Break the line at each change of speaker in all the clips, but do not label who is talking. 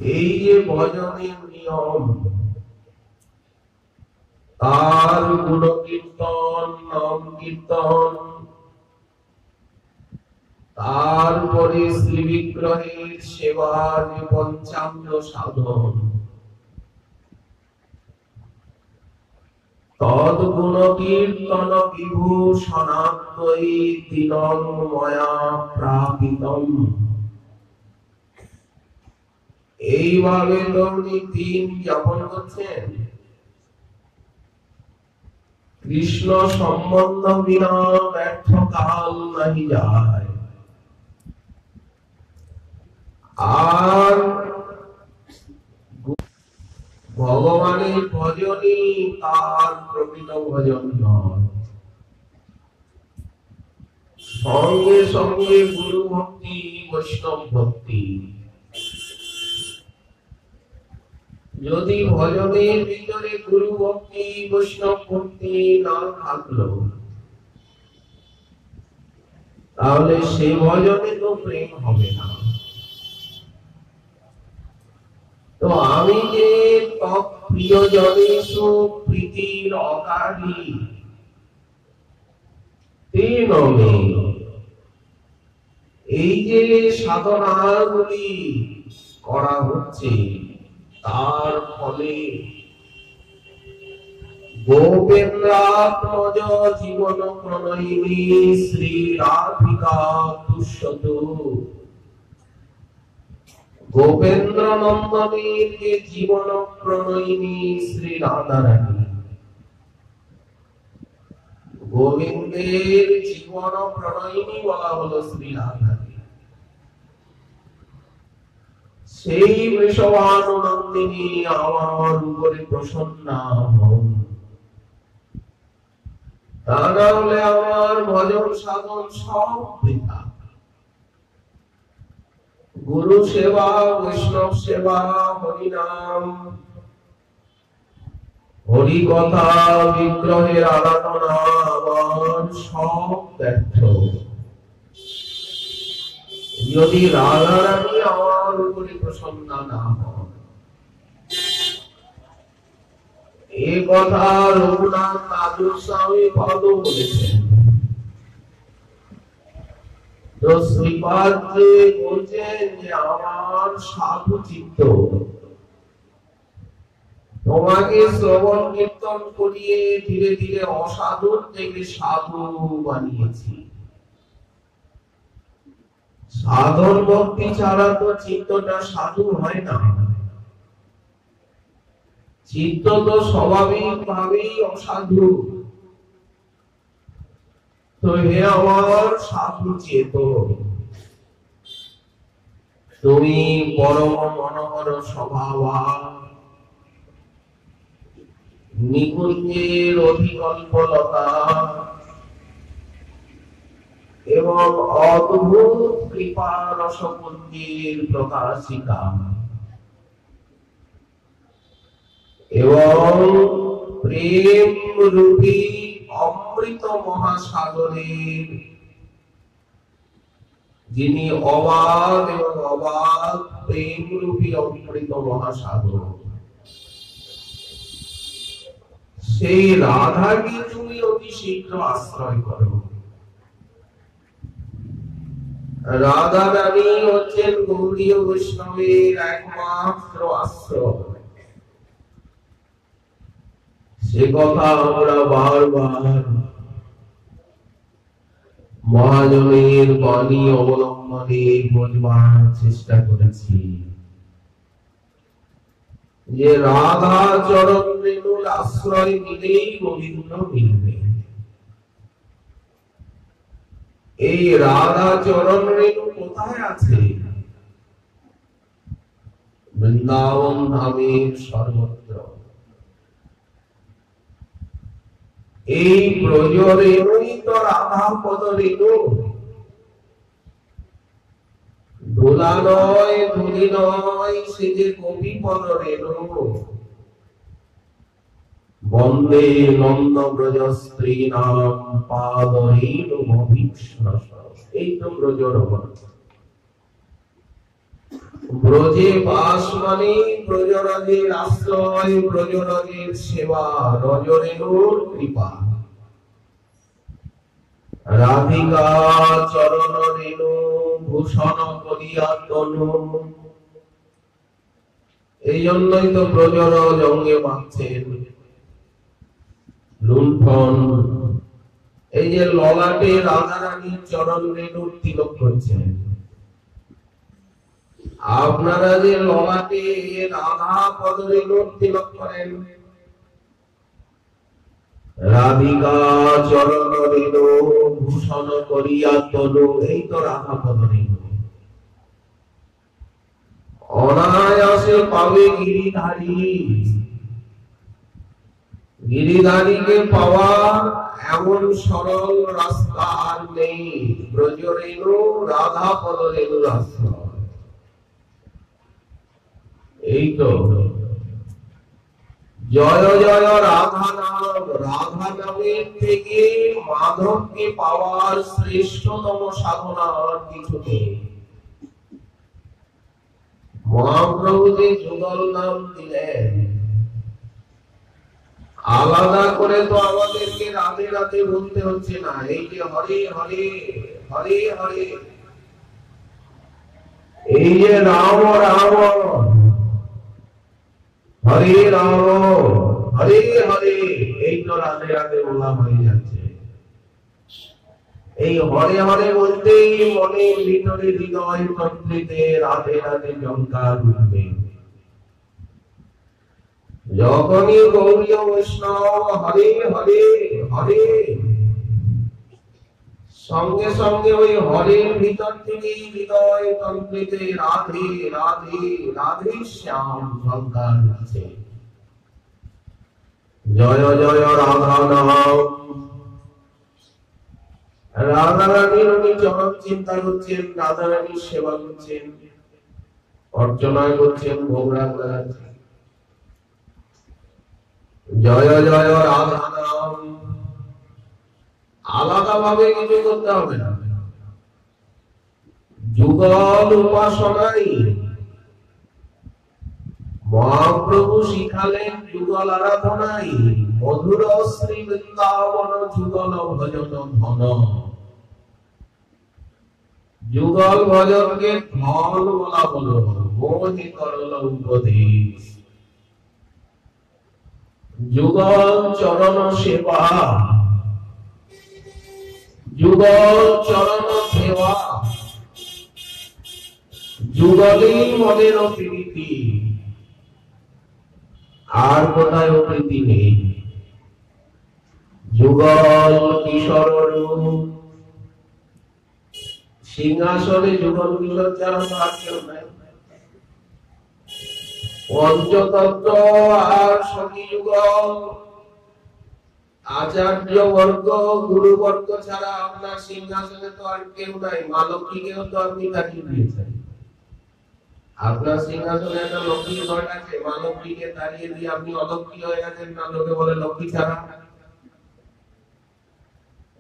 এই যে ভজনের নিয়ম, তার গুণ কীর্তন, নাম কীর্তন, তারপরে শ্রী বিগ্রহের সেবার পঞ্চাঙ্গ সাধন, তদ্গুণ কীর্তন বিভূষণাত্ময়ী দিনং ময়া প্রাপিতম। এইভাবে তো উনি দিন যাপন করছেন। কৃষ্ণ সম্বন্ধ বিনা ব্যর্থ কাল নাহি যায়। আর ভগবানের ভজনই তার প্রকৃত ভজন নয়। সঙ্গে সঙ্গে গুরু ভক্তি, বৈষ্ণব ভক্তি। যদি ভজনের ভিতরে গুরু ভক্তি, বৈষ্ণব ভক্তি না থাকলো, তাহলে সেই ভজনে তো প্রেম হবে না। তো আমি যে প্রিয়জনেষু প্রীতির অকারী তেন মে, এই যে সাধনাগুলি করা হচ্ছে, তার ফলে গোপেন্দ্রাত্মজ জীবন প্রণয়িনী শ্রী রাধিকা তুষ্যতু। গোপেন্দ্র নন্দনের যে জীবন প্রণয়িনী শ্রী রাধারানী, গোবিন্দের জীবন প্রণয়িনী বলা হলো শ্রী রাধাকে। সেই বৃষভানুনন্দিনী আমার উপরে প্রসন্না হন, তা না হলে আমার ভজন সাধন সব বৃথা। গুরু সেবা, বৈষ্ণব সেবা, হরিনাম, হরি কথা, বিগ্রহের আরাধনা আমার সব ব্যর্থ। যদি রাধা রানী আমার উপরে প্রসন্ন না হন। এ কথা রঘুনাথ দাদুর স্বামী পদ বলেছেন। তো শ্রীপাদ যে বলছেন যে আমার সাধু চিত্ত, তোমাকে শ্রবণ কীর্তন করিয়ে ধীরে ধীরে অসাধু থেকে সাধু বানিয়েছি। সাধন ভক্তি ছাড়া তো চিত্তটা সাধু হয় না। চিত্ত তো স্বাভাবিক ভাবেই অসাধু। তো হে আমার সাধু চেতন, তুমি পরম মনোহর স্বভাব, নিকুঞ্জের অধিকল্পলতা এবং অদ্ভুত কৃপা রসপুঞ্জের প্রকাশিকা এবং প্রেম রূপী অমৃত মহাসাগরের যিনি অবাধ এবং অবাধ প্রেম রূপী অমৃত মহাসাগর, সেই রাধাকে তুমি অতি শীঘ্র আশ্রয় করো। রাধা রানী হচ্ছেন গৌড়ীয় বৈষ্ণবের একমাত্র আশ্রয়। সে কথা আমরা বারবার মহাজনের বাণী অবলম্বনে বলবার চেষ্টা করেছি যে রাধা চরণ রেণুর আশ্রয় নিলেই গোবিন্দ মিলবে। এই রাধা চরণ রেণু কোথায় আছে? বৃন্দাবন ধামের সর্বত্র। এই ব্রজ রেণুই তো রাধা পদ রেণু। ধুলা নয়, ধুলি নয়, সে যে গোপী পদ রেণু। বন্দে নন্দ ব্রজ স্ত্রী নাম পাদ রেণু অভীক্ষ্ণ। এই তো ব্রজ রমণ। ব্রজে বাস মানে ব্রজরাজের আশ্রয়, ব্রজরাজের সেবা, রজরেণুর কৃপা। রাধিকা চরণ রেণু ভূষণ করিয়া তনু। এই জন্যই তো ব্রজরাজ অঙ্গে মাখছেন লুণ্ঠন। এই যে ললাটে রাধারানীর চরণ রেণুর তিলক করছেন, আপনারা যে ললাটে রাধা পদ রেণুর তিলক করেন, রাধিকা চরণ রেণু ভূষণ করিয়া তনু, এই তো রাধা পদ রেণু। অনায়াসে পাবে গিরিধারী। গিরিধারীকে পাওয়ার এমন সরল রাস্তা আর নেই। ব্রজ রেণু রাধা পদ রেণুর আশ্রয়। এই তো জয় জয় রাধা নাম। রাধা নামের থেকে মাধবকে পাওয়ার শ্রেষ্ঠতম সাধনা আর কিছু নেই। মহাপ্রভু যে যুগল নাম দিলেন, আলাদা করে তো আমাদেরকে রাতে রাতে বলতে হচ্ছে না। এই যে হরে হরে হরে হরে, এই যে রাম রাম হরে রাম হরে হরে, এই তো রাতে রাতে বলা হয়ে যাচ্ছে। এই হরে হরে বলতেই মনের ভিতরে হৃদয় তন্ত্রীতে রাতে রাতে জঙ্কার উঠবে। যখনই গৌরীয় বৈষ্ণব হরে হরে হরে, সঙ্গে সঙ্গে ওই হরের ভিতর থেকে হৃদয় তন্ত্রীতে রাধে রাধে রাধে শ্যাম জঙ্কার উঠছে। জয় জয় রাধা নাম। রাধা রানীর উনি চরণ চিন্তা করছেন, রাধা রানীর সেবা করছেন, অর্চনা করছেন, ভোগ রাগ লাগাচ্ছেন। জয় জয় রাধা নাম। আলাদা ভাবে কিছু করতে হবে না। যুগল উপাসনাই মহাপ্রভু শিখালেন, যুগল আরাধনাই মধুর শ্রী বৃন্দাবন যুগল ভজন ধন। যুগল ভজনকে ধন বলা হলো, মোহে করল উপদেশ। যুগল চরণ সেবা, যুগল চরণ সেবা, যুগলই মনের প্রীতি। আর কোথায় প্রীতি নেই। যুগল কিশোর রূপ, সিংহাসনে যুগল কিশোর ছাড়া আর কেউ নাই। পঞ্চতত্ত্ব আর সখী যুগল, আচার্য বর্গ গুরু বর্গ ছাড়া আপনার সিংহাসনে তো আর কেউ নাই। মা লক্ষ্মীকেও তো আপনি তাকিয়ে দিয়েছেন। আপনার সিংহাসনে একটা লক্ষ্মী ঘট আছে, মা লক্ষ্মীকে দাঁড়িয়ে দিয়ে আপনি অলক্ষ্মী হয়ে গেছেন না। লোকে বলে লক্ষ্মী ছাড়া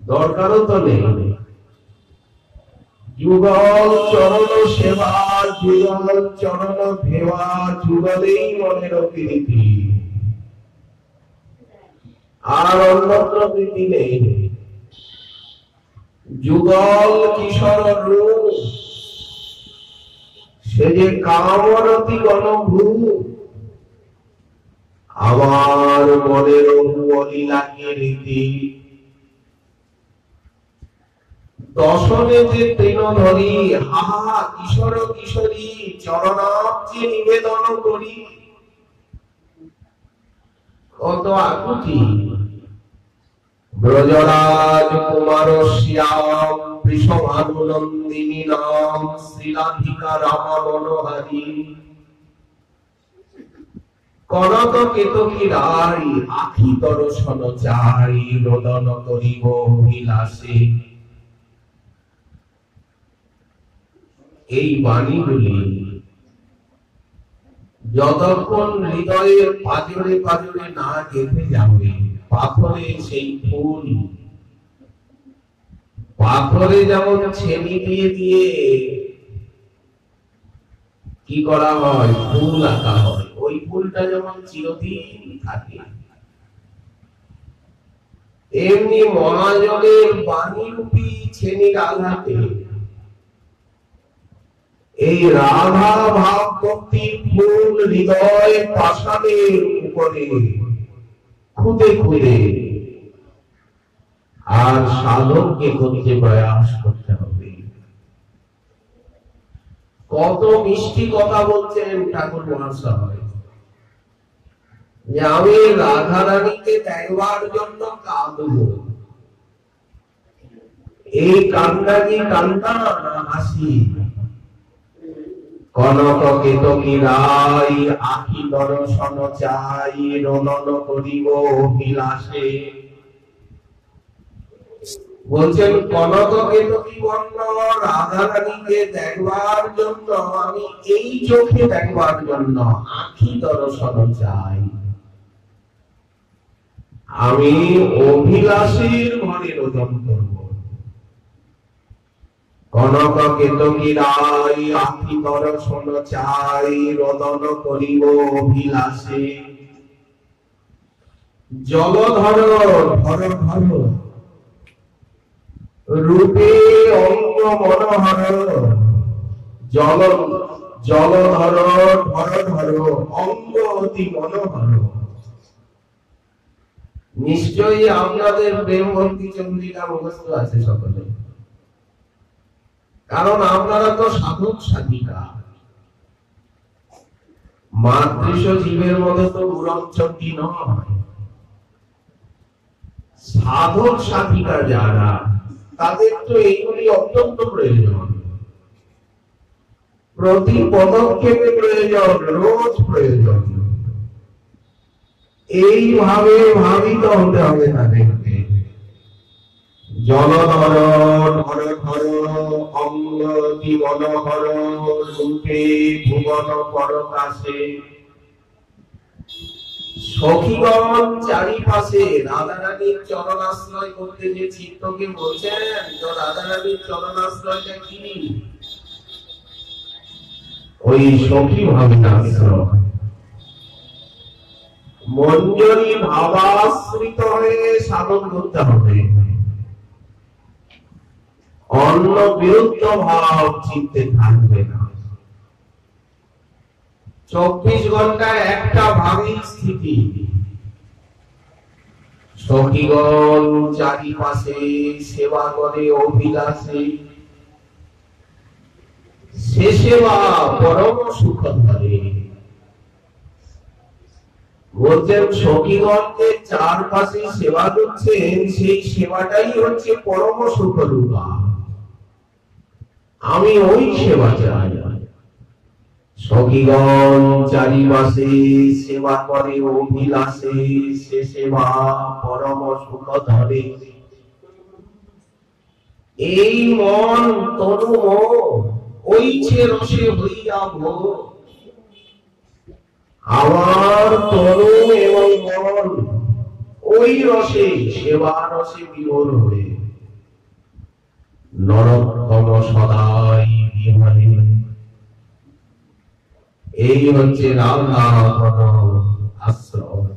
দরকারও তো নেই। যুগল চরণ সেবা, যুগল চরণ ভেবা, যুগলেই মনের প্রীতি। আর অন্যত্র প্রীতি নেই। যুগল কিশোর রূপ, সে যে কামরতি গণভূ। আমার মনের বলি লাগিয়ে রীতি। দশনে যে তৃণধরি, হাহা কিশোর কিশোরী চরণাব্জে নিবেদন করি। কত আকুতি। ব্রজরাজ কুমার শ্যাম বৃষভানুনন্দিনী নাম, শ্রীরাধিকা রামা মনোহারী। কনক কেতকী রাই আখি দর্শন চাই, রোদন করিব অভিলাষে। এই বাণীগুলি যতক্ষণ হৃদয়ের পাজরে পাজরে না গেঁথে যাবে, পাথরে সেই ফুল, পাথরে যেমন ছেনি দিয়ে দিয়ে কি করা হয়, ফুল আঁকা হয়। ওই ফুলটা যেমন চিরদিন থাকে, এমনি মহাজনের বাণীরূপী ছেনির আঘাতে এই রাধা ভাব ভক্তির ফুল হৃদয় পাষাণের উপরে খুদে খুদে আর সাধককে করতে প্রয়াস করতে হবে। কত মিষ্টি কথা বলছেন ঠাকুর মহাশয়, যে আমি রাধা রানীকে দেখবার জন্য কাঁদব। এই কান্না কি কান্না না হাসি? কনক কেতকী রাই আখি দর্শন চাই, রনন করিব অভিলাষে। বলছেন কনক কেতকী বর্ণ রাধা রানীকে দেখবার জন্য আমি এই চোখে দেখবার জন্য আখি দর্শন চাই। আমি অভিলাষের ঘরে রোদন করব। কনক কেতকী রাই আখি দর্শন চাই, রোদন করিব অভিলাষে। জলধর ধর ধর রূপে অঙ্গ মনোহর, জলধর ধর ধর অঙ্গ অতি মনোহর। নিশ্চয়ই আপনাদের প্রেম ভক্তি চন্দ্রিকা মুখস্থ আছে সকলে, কারণ আপনারা তো সাধক সাধিকা। মাতৃশ জীবের মতো তো উড়নচণ্ডী নয়। সাধক সাধিকা যারা, তাদের তো এইগুলি অত্যন্ত প্রয়োজন, প্রতি পদক্ষেপে প্রয়োজন, রোজ প্রয়োজন। এইভাবে ভাবিত হতে হবে তাদেরকে। জলধর ধর ধর অঙ্গতি মনোহর, রূপে ভুবন পরকাশে। সখীগণ চারিপাশে রাধা রানীর চরণাশ্রয় করতে যে চিত্তকে বলছেন, তো রাধা রানীর চরণাশ্রয়টা কি? ওই সখী ভাবনাশ্রয়। মঞ্জরি ভাবাশ্রিত হয়ে সাধন করতে হবে। অন্য বিরুদ্ধ ভাব চিত্তে থাকবে না। 24 ঘন্টায় একটা ভাবেই স্থিতি। সখীগণ চারিপাশে সেবা করে অভিলাষে, সে সেবা পরম সুখ ধরে। বলছেন সখীগণকে চারপাশে সেবা করছেন, সেই সেবাটাই হচ্ছে পরম সুখ রূপা। আমি ওই সেবা চাই। সখীগণ চারিপাশে সেবা করে অভিলাষে, সে সেবা পরম সুখ ধরে। এই মন তনু ওইছে রসে হইয়া ভোর। আমার তনু এবং মন ওই রসে, সেবা রসে বিভোর হয়ে নরোত্তম সদাই বিহারী। এই হচ্ছে রাধা আশ্রয়।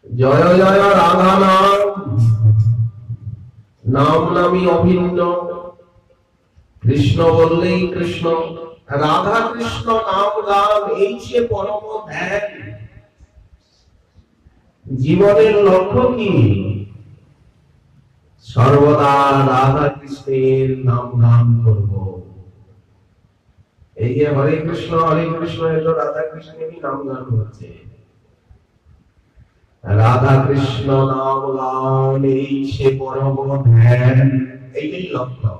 জয় জয় রাধা নাম, নাম নামই অভিন্ন। কৃষ্ণ বললেই কৃষ্ণ, রাধা কৃষ্ণ নাম গান, এই সে পরম ধ্যান। জীবনের লক্ষ্য কি? সর্বদা রাধা কৃষ্ণের নাম গান করব। এই যে হরে কৃষ্ণ এলো রাধা কৃষ্ণেরই নাম গান হচ্ছে। রাধা কৃষ্ণ নাম গান, এই সে পরম ধ্যান, এইটাই লক্ষ্য।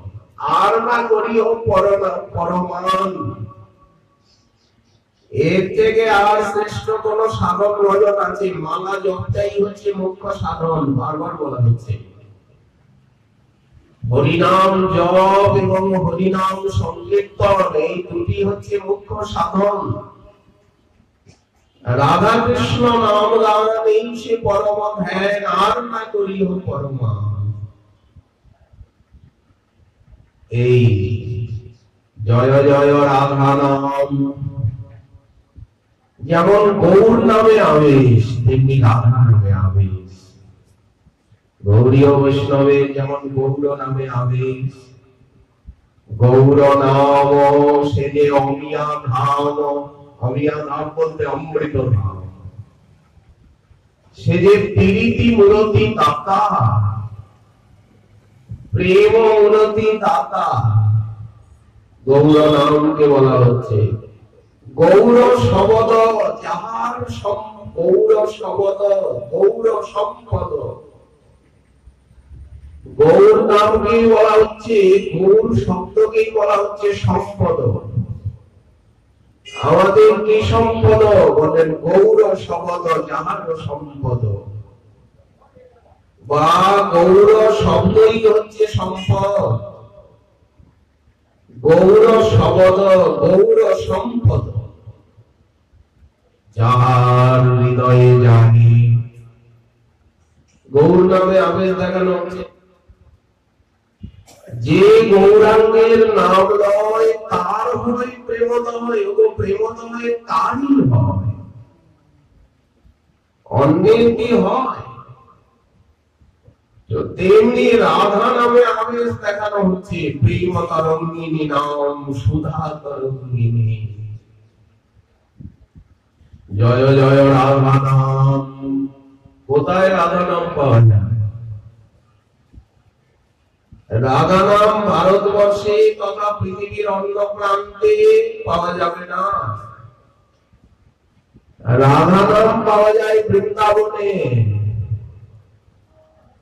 আর না করিও পরমান। এর থেকে আর শ্রেষ্ঠ কোন সাধন ভজন আছে? মালা জপটাই হচ্ছে মুখ্য সাধন, বারবার বলা হচ্ছে। হরিনাম জপ এবং হরিনাম সংকীর্তন, এই দুটি হচ্ছে মুখ্য সাধন। রাধা কৃষ্ণ নাম গান, এই সে পরম ধ্যান, আর না করিও পরমান। এই জয় জয় রাধা নাম। যেমন গৌর নামে আবেশ, তেমনি রাধা নামে আবেশ। গৌরীয় বৈষ্ণবের যেমন গৌর নামে আবেশ। গৌর নাম সে যে অমিয়া ধাম, অমিয়া ধাম বলতে অমৃত ধাম। সে যে প্রীতি মূরতি দাতা, প্রেম মূরতি দাতা, গৌর নামকে বলা হচ্ছে। গৌর শবদ যাহার, গৌর শবদ গৌর সম্পদ। গৌর নামকেই বলা হচ্ছে, গৌর শব্দকেই বলা হচ্ছে সম্পদ। আমাদের কি সম্পদ? বলেন গৌর শবদ যাহার সম্পদ, বা গৌর শব্দই হচ্ছে সম্পদ। গৌর শবদ গৌর সম্পদ, যাহার হৃদয়ে জানি। গৌর নামে আবেশ দেখানো হচ্ছে। যে গৌরাঙ্গের নাম লয় তার হয় প্রেমদয়, ও প্রেমদয় তারই হয়, অন্যের কি হয়? তো তেমনি রাধা নামে আবেশ দেখানো হচ্ছে। প্রেম তরঙ্গিনী নাম সুধা তরঙ্গিনী। জয় জয় রাধা নাম। কোথায় রাধা নাম পাওয়া যায়? রাধা নাম ভারতবর্ষে তথা পৃথিবীর অন্য প্রান্তে পাওয়া যাবে না। রাধা নাম পাওয়া যায় বৃন্দাবনে।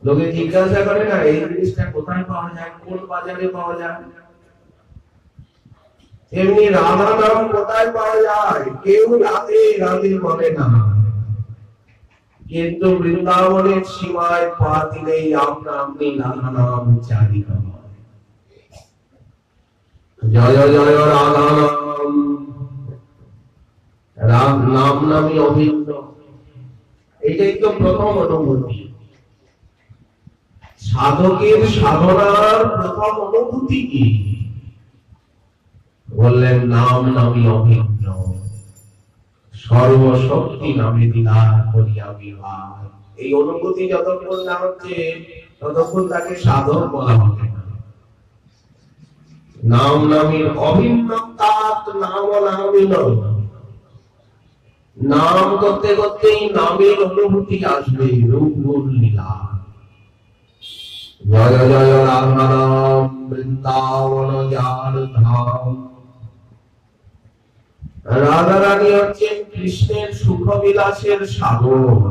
লোকে জিজ্ঞাসা করে না, এই জিনিসটা কোথায় পাওয়া যায়, কোন বাজারে পাওয়া যায়? এমনি রাধা নাম কোথায় পাওয়া যায়? কেউ রাধে রাধে বলে না, কিন্তু বৃন্দাবনের সীমায় পা দিলেই আপনা আপনি রাধা নাম উচ্চারিত হয়। জয় জয় রাধা নাম। রাম নাম নামই অভিন্ন। এটাই তো প্রথম অনুভূতি। সাধকের সাধনার প্রথম অনুভূতি কি? বললেন নাম নামই অভিন্ন, সর্বশক্তি নামে দিনার করিয়া বিভাগ। এই অনুভূতি যতক্ষণ না হচ্ছে ততক্ষণ তাকে সাধক বলা হবে না। নাম নামের অভিন্ন, তাত নাম নামই নয়। নাম করতে করতেই নামের অনুভূতি আসবে, রূপ গুণ লীলা। জয় জয় রাধা নাম, বৃন্দাবন যার ধাম। রাধা রানী হচ্ছেন কৃষ্ণের সুখ বিলাসের সাগর,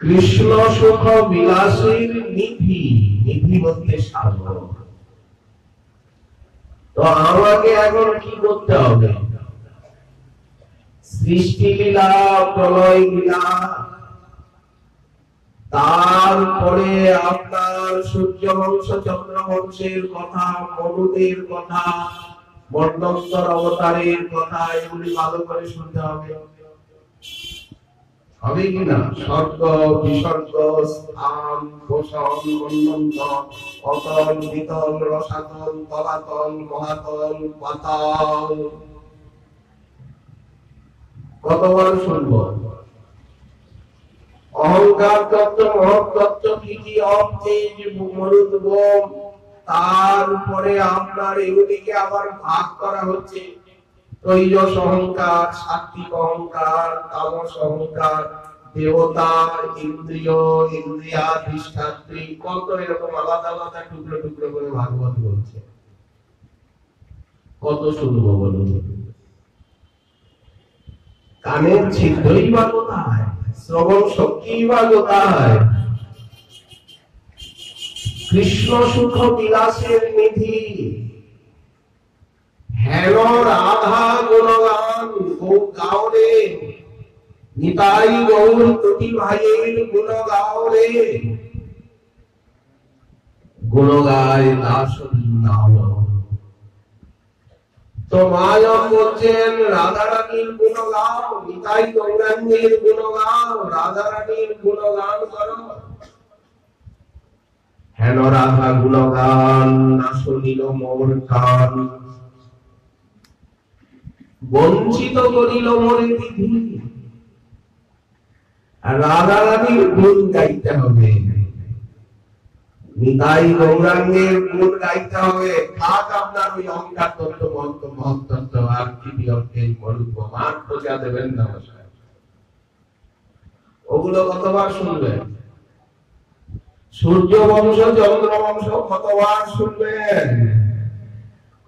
কৃষ্ণ সুখ বিলাসের নিধি। নিধি বলতে সাগর। তো আমাকে এখন কি করতে হবে? সৃষ্টি লীলা, প্রলয় লীলা, তারপরে আপনার সূর্য বংশ চন্দ্র বংশের কথা, মনুদের কথা, বর্ণস্তর অবতারের কথা, এগুলি ভালো করে শুনতে হবে। হবে কিনা? স্বর্গ বিসর্গ, স্থান পোষণ মন্বন্ত, অতল বিতল রসাতল, তলাতল মহাতল পাতাল, কতবার শুনবো? অহংকার তত্ত্ব, মহৎ তত্ত্ব, কি কি অবতেজ মরুদ, তারপরে আপনার এগুলিকে আবার ভাগ করা হচ্ছে। ত্রৈজস অহংকার, সাত্বিক অহংকার, তামস অহংকার, দেবতা, ইন্দ্রিয়, ইন্দ্রিয়াধিষ্ঠাত্রী, কত এরকম আলাদা আলাদা টুকরো টুকরো করে ভাগবত বলছে। কত শুনবো বলুন? কানের ছিদ্রই বা কোথায়? শ্রবণ শক্তি বা কোথায়? কৃষ্ণ সুখ বিলাসের নিধি, হেন রাধা গুণগান গাও রে, নিতাই গৌর দুটি ভাইয়ের গুণ গাও রে। গুণ গায় দাস নাম। তো মা যখন বলছেন রাধা রানীর গুণ গাও, নিতাই গৌরাঙ্গের গুণ গাও, রাধা রানীর গুণ গান করো। হেন রাধা গুণগান না শুনিল মোর কান, বঞ্চিত করিল মোরে বিধি। রাধা রানীর গুণ গাইতে হবে, নিতাই গৌরাঙ্গের গুণ গাইতে হবে। থাক আপনার ওই অহংকার তত্ত্ব মহত্তত্ত্ব আর কি বিয়র্গের মরুপ মান খোঁজা দেবেন না, ওগুলো কতবার শুনবেন? সূর্য বংশ চন্দ্র বংশ কতবার শুনবেন?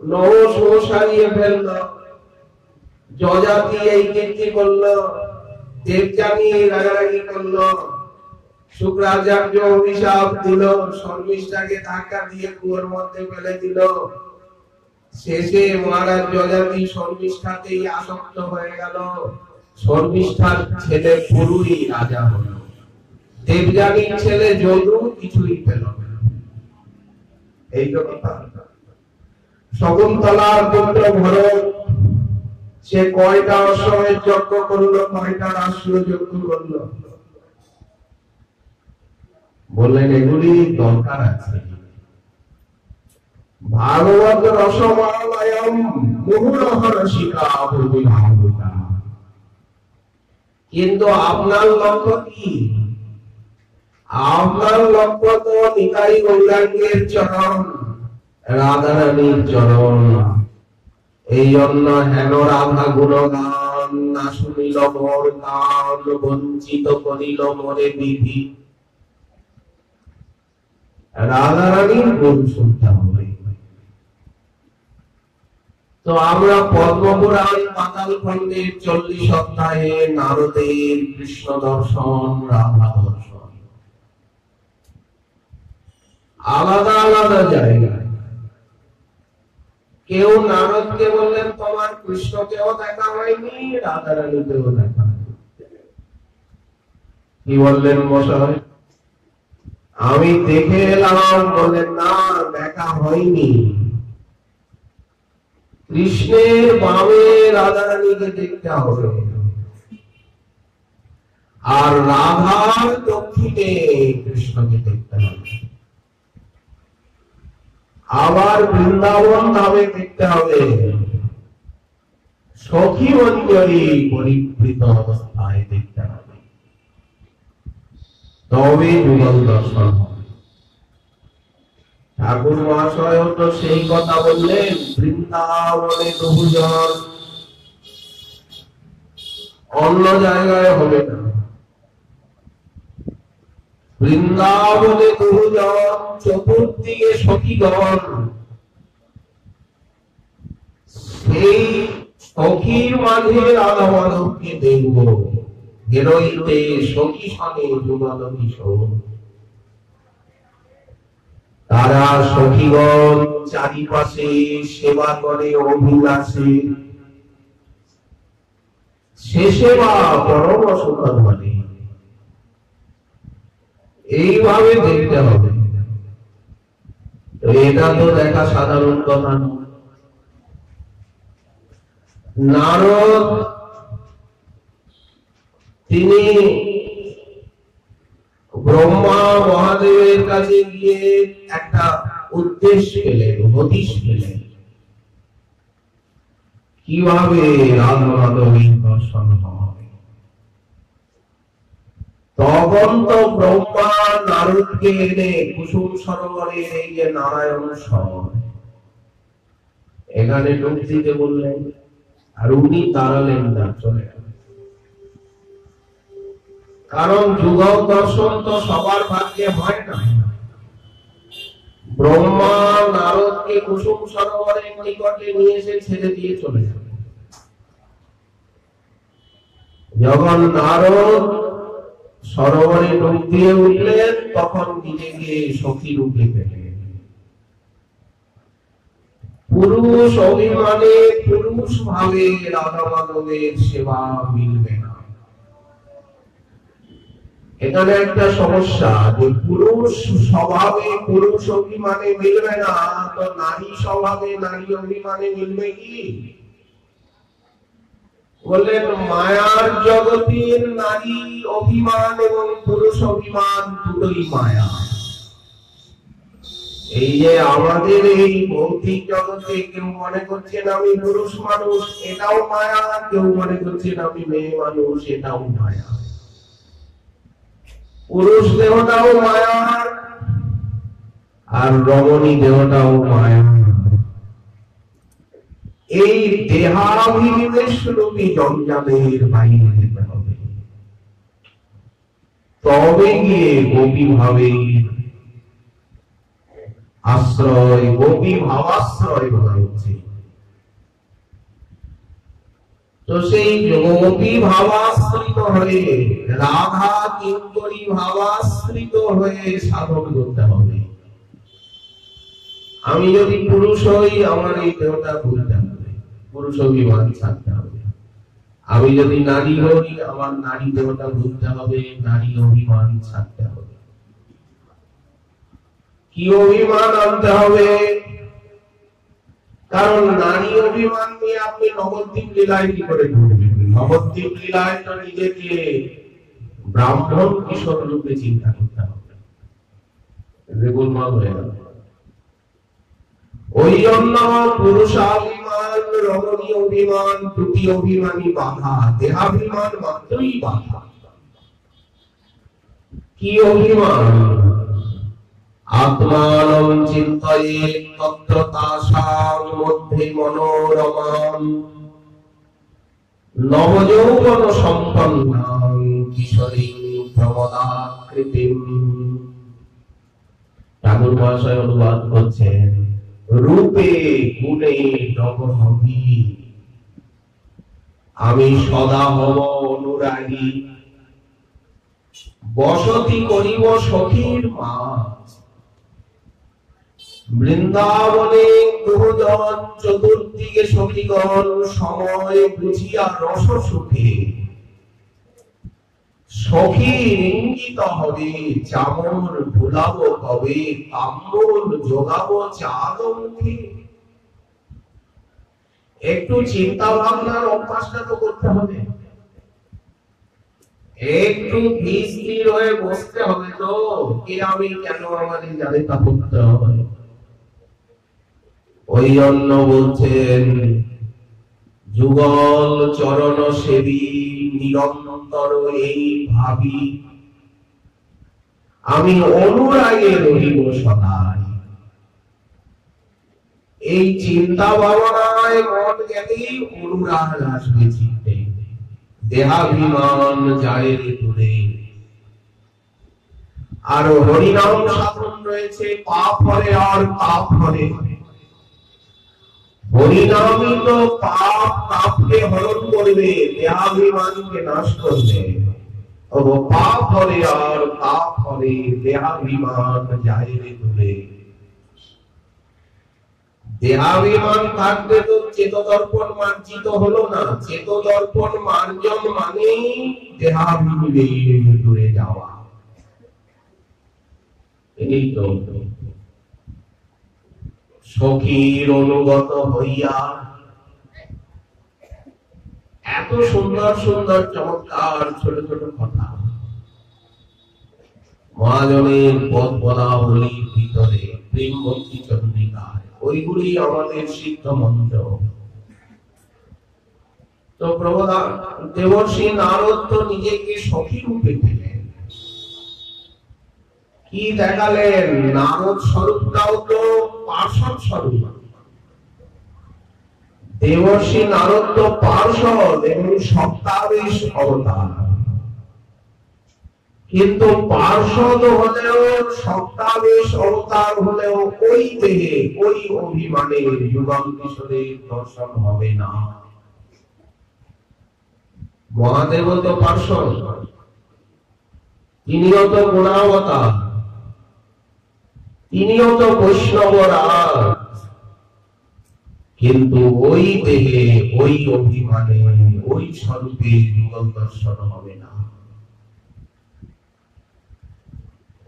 নৌ সারিয়ে ফেলল, যজাতি এই কীর্তি করলো, দেবযানী রাগারাগি করলো, শুক্রাচার্য অভিশাপ দিল, শর্মিষ্ঠাকে ধাক্কা দিয়ে কুয়োর মধ্যে ফেলে দিল। শেষে মহারাজ যজাতি শর্মিষ্ঠাতেই আসক্ত হয়ে গেল। শর্মিষ্ঠার ছেলে পুরুই রাজা হলো, দেবযানীর ছেলে যদু কিছুই পেল না। এই কথা। শকুন্তলার পুত্র ভরত, সে কয়টা অশ্বমেধ যজ্ঞ করলো, কয়টা রাষ্ট্র যজ্ঞ করলো। বললেন এগুলি দরকার আছে। ভাগবত রসমালয়ম মুহুরহ রসিকা ভুবিভাবুকা। কিন্তু আপনার লক্ষ্য কি? আপনার লক্ষ্য তো নিতাই গৌরাঙ্গের চরণ, রাধারানীর চরণ। এই জন্য হেন রাধা গুণগান না শুনিল মোর কান, বঞ্চিত করিল মোরে বিধি। রাধারানীর গুণ শুনতে হবে। তো আমরা পদ্মপুরাণ পাতাল খণ্ডের 40 অধ্যায়ে নারদের কৃষ্ণ দর্শন, রাধা দর্শন আলাদা আলাদা জায়গায়। কেউ নারদকে বললেন তোমার কৃষ্ণকেও দেখা হয়নি, রাধারানীকেও দেখা হয়নি। কি বললেন মশাই? আমি দেখে এলাম। বললেন না, দেখা হয়নি। কৃষ্ণের বামে রাধারানীকে দেখতে হবে, আর রাধার দক্ষিণে কৃষ্ণকে দেখতে হবে। আবার বৃন্দাবন ধামে দেখতে হবে, সখী মঞ্জরি পরিবৃত অবস্থায় দেখতে হবে, তবে যুগল দর্শন হবে। ঠাকুর মহাশয় তো সেই কথা বললেন, বৃন্দাবনে বহুজন, অন্য জায়গায় হবে না। বৃন্দাবনে বহুজন, চতুর্দিকে সখীগণ। সেই সখীর মাঝে রাধা মাধবকে দেখব, হেরইতে সখী সনে যুগল কিশোর। তারা সখীগণ চারিপাশে সেবা করে অভিলাষে, সে সেবা পরম সুখদ বলে। এইভাবে দেখতে হবে। তো এটা তো দেখা সাধারণ কথা নয়। নারদ তিনি ব্রহ্মা মহাদেবের কাছে গিয়ে একটা উদ্দেশ্য পেলেন, হদিশ পেলেন, কিভাবে রাধা মাধবের দর্শন হবে। তখন তো ব্রহ্মা নারদকে এনে কুসুম সরোবরের এই যে নারায়ণ সর, এখানে ডুব দিতে বললেন, আর উনি তাড়ালেন না, চলে গেলেন। কারণ যুগল দর্শন তো সবার ভাগ্যে হয় না। ব্রহ্মা নারদকে কুসুম সরোবরের নিকটে নিয়ে এসে ছেড়ে দিয়ে চলে যাবে। যখন নারদ সরোবরে ডুব দিয়ে উঠলেন, তখন নিজেকে সখী রূপে পেলেন। পুরুষ অভিমানে, পুরুষ ভাবে রাধা মাধবের সেবা মিলবে না। এখানে একটা সমস্যা, যে পুরুষ স্বভাবে পুরুষ অভিমানে মিলবে না, তো নারী স্বভাবে নারী অভিমানে মিলবে কি? বললেন মায়ার জগতের নারী অভিমান এবং পুরুষ অভিমান দুটোই মায়া। এই যে আমাদের এই ভৌতিক জগতে কেউ মনে করছেন আমি পুরুষ মানুষ, এটাও মায়া। কেউ মনে করছেন আমি মেয়ে মানুষ, এটাও মায়া। পুরুষ দেহটাও মায়া, আর রমণী দেহটাও মায়া। এই দেহাভিনিবেশ রূপী জঞ্জালের বাইরে যেতে হবে, তবে গিয়ে গোপী ভাবে আশ্রয়, গোপী ভাবাশ্রয় বলা হচ্ছে। তো সেই গোপী ভাবাশ্রিত হয়ে, রাধা কিঙ্করী ভাবাশ্রিত হয়ে সাধন করতে হবে। আমি যদি পুরুষ হই, আমার এই দেহটা ভুলতে হবে, পুরুষ অভিমান ছাড়তে হবে। আমি যদি নারী হই, আমার নারী দেহটা ভুলতে হবে, নারী অভিমান ছাড়তে হবে। কি অভিমান আনতে হবে? কারণ নারী অভিমান নিয়ে আপনি নবদ্বীপ লীলায় কি করে ঢুকবেন? নবদ্বীপ লীলায় তো নিজেকে ব্রাহ্মণ কিশোর রূপে চিন্তা করতে হবে, গোলমাল হয়ে গেল। ওই জন্য পুরুষাভিমান, রমণী অভিমান, দুটি অভিমানী বাধা, দেহাভিমান মাত্রই বাধা। কি অভিমান? আত্মানং চিন্তয়ে তত্র তাসাং মধ্যে মনোরমাম নবযৌবন সম্পন্নাং কিশোরীং প্রমদাকৃতিম। ঠাকুর মহাশয় অনুবাদ করছেন, রূপে গুণে নবহবি, আমি সদা হব অনুরাগী, বসতি করিব সখীর মাঝ, বৃন্দাবনে বহুজন চতুর্দিকে সখীগণ, সময় বুঝিয়া রস সুখে সখী ইঙ্গিত হবে, চামর ভুলাব কবে, তাম্বুল যোগাব চাঁদ মুখে। একটু চিন্তা ভাবনার অভ্যাসটা তো করতে হবে, একটু স্থির হয়ে বসতে হবে। তো কে আমি, কেন আমাদের জানিতা করতে হয়? ওই জন্য বলছেন, যুগল চরণ সেবী নিরন্তর এই ভাবি, আমি অনুরাগে রহিব সদাই। এই চিন্তা ভাবনায় মন গেলেই অনুরাগ আসবে চিত্তে, দেহাভিমান যায় রে দূরে। আর হরিনাম সাধন রয়েছে, পাপ হরে আর তাপ হরে। হরিনামই তো পাপ তাপকে হরণ করবে, দেহাভিমানকে নাশ করবে। পাপ হরে আর তাপ হরে, দেহাভিমান যায় রে দূরে। দেহাভিমান থাকবে তো চেতদর্পণ মার্জিত হলো না। চেতদর্পণ মার্জন মানেই দেহাভিনিবেশ দূরে যাওয়া। এই তো সখীর অনুগত হইয়া, এত সুন্দর সুন্দর চমৎকার ছোট ছোট কথা মহাজনের পদ বলাবলীর ভিতরে, প্রেম ভক্তি চন্দ্রিকায়, ওইগুলি আমাদের সিদ্ধ মন্ত্র। তো দেবর্ষি নারদ তো নিজেকে সখী রূপে পেলেন। কি দেখালেন? নারদ স্বরূপটাও তো পার্শ্বদ স্বরূপ। দেবর্ষি নারদ তো পার্শ্বদ এবং সপ্তাবেশ অবতার, কিন্তু পার্শ্বদ হলেও সপ্তাবেশ অবতার হলেও ওই দেহে ওই অভিমানে যুগল কিশোরের দর্শন হবে না। মহাদেব তো পার্শ্বদ, তিনিও তো গুণাবতার, তিনিও তো বৈষ্ণবরাজ, কিন্তু ওই দেহে ওই অভিমানে ওই স্বরূপে যুগল দর্শন হবে না।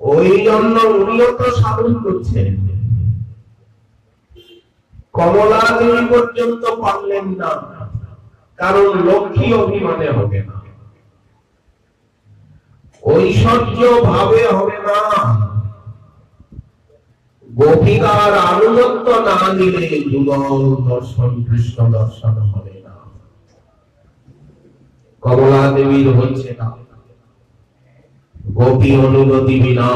ওই জন্য উনিও তো সাধন করছেন, কমলা দেবী পর্যন্ত পারলেন না, কারণ লক্ষ্মী অভিমানে হবে না, ঐশ্বর্য ভাবে হবে না, গোপিকার আনুগত্য না দিলে যুগল দর্শন কৃষ্ণ দর্শন হবে না। কমলা দেবীর হচ্ছে না। গোপী অনুগতি বিনা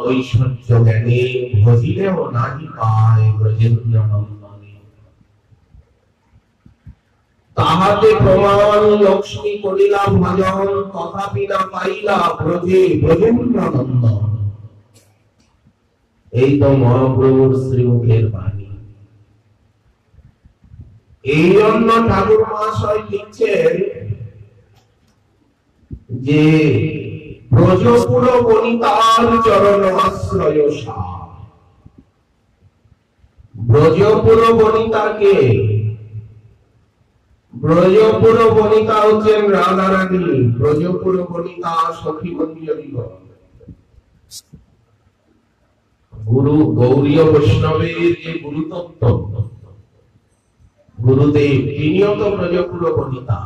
ঐশ্বর্য জ্ঞানে ভজিলেও নাহি পায় ব্রজেন্দ্র নন্দনে। তাহাতে প্রমাণ লক্ষ্মী করিলা ভজন, তথাপি না পাইলা ব্রজে ব্রজেন্দ্র নন্দন। এই তো মহাপ্রভুর শ্রীমুখের বাণী। এই জন্য ঠাকুর মহাশয় লিখছেন যে ব্রজপুর বনিতার চরণ আশ্রয় সার। ব্রজপুর বনিতাকে, ব্রজপুর বনিতা হচ্ছেন রাধারানী, ব্রজপুর বনিতা সখী মন্দিরগণ। গুরু গৌরীয় বৈষ্ণবের যে গুরুতত্ত্ব, গুরুদেব তিনিও তো ব্রজপুর বনিতা।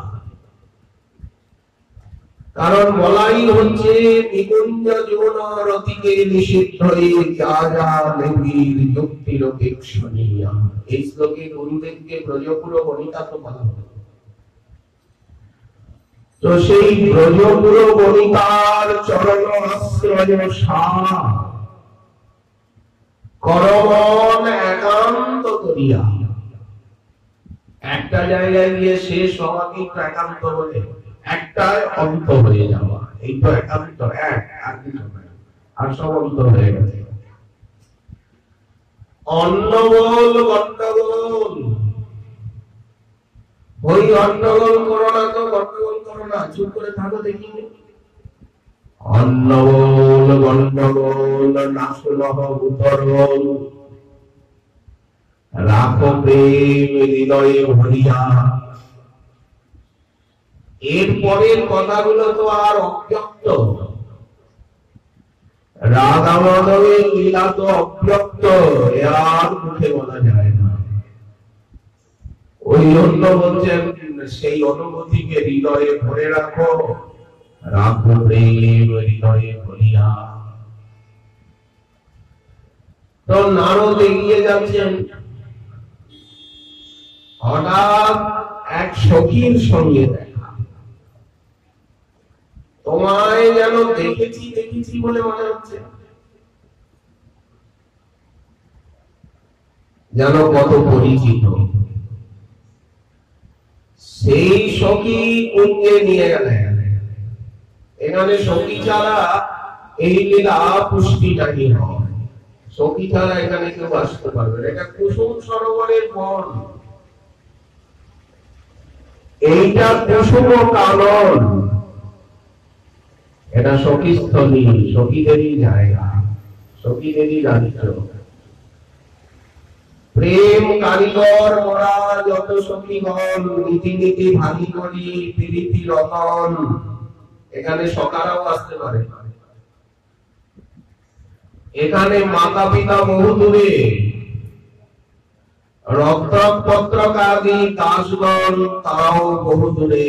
কারণ বলাই হচ্ছে নিকুঞ্জ জীবন রতিকে নিষিদ্ধ যা যা দেবীর যুক্তির অপেক্ষণীয়। এই শ্লোকে গুরুদেবকে ব্রজপুর বনিতা তো বলা হলো। তো সেই ব্রজপুর বনিতার চরণ আশ্রয় সার, করমন একান্ত করিয়া। একটা জায়গায় গিয়ে শেষ হওয়াকে একান্ত বলে, একটাই অন্ত হয়ে যাওয়া, এই তো একান্ত, এক আর কিছু নয়, আর সব অন্ত হয়ে গেছে। অন্নগোল গন্ডগোল, ওই অন্নগোল করো না তো, গন্ডগোল করো না, চুপ করে থাকো দেখি। অন্নগোল গন্ডগোল নাশুলহ উতরগোল, রাখো প্রেম হৃদয়ে ভরিয়া। এর পরের কথাগুলো তো আর অব্যক্ত। রাধা মাধবের লীলা তো অব্যক্ত, আর মুখে বলা যায় না। ওই জন্য বলছেন সেই অনুভূতিকে হৃদয়ে ভরে রাখো, রাখো প্রেম হৃদয়ে ভরিয়া। তো নারদ এগিয়ে যাচ্ছেন, হঠাৎ এক সখীর সঙ্গে দেখা। তোমায় যেন দেখেছি দেখেছি বলে মনে হচ্ছে, যেন কত পরিচিত। সেই সখী কুঞ্জে নিয়ে গেলেন। এখানে সখী ছাড়া এই লীলা পুষ্টিটাই হয়। সখী ছাড়া এখানে কেউ আসতে পারবে না। এটা কুসুম সরোবরের বন, এইটা কুসুম কানন, এটা সখীস্থলী, সখীদেরই জায়গা, সখীদেরই রাজ্য। প্রেম কারিগর মোরা যত সখীগণ, নীতি নীতি ভাগি করি প্রীতি রতন। এখানে সখারাও আসতে পারে, এখানে মাতা পিতা বহু দূরে, রক্তক পত্রকাদি দাসগণ তারাও বহু দূরে।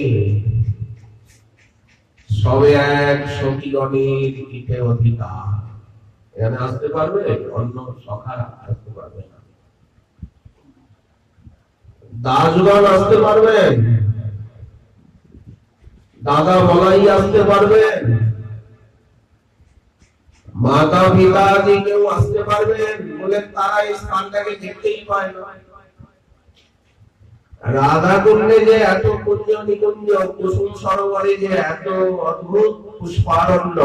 সবে এক সখীগণের পিঠে অধিকার। এখানে আসতে পারবে, অন্য সখারা আসতে পারবে না। দাসগণ আসতে পারবেন, দাদা বলাই আসতে পারবেন, মাতা পিতা যে কেউ আসতে পারবেন বলে তারা এই স্থানটাকে দেখতেই পায় না। রাধা কুণ্ডে যে এত কুঞ্জ নিকুঞ্জ, কুসুম সরোবরে যে এত অদ্ভুত পুষ্পারণ্য,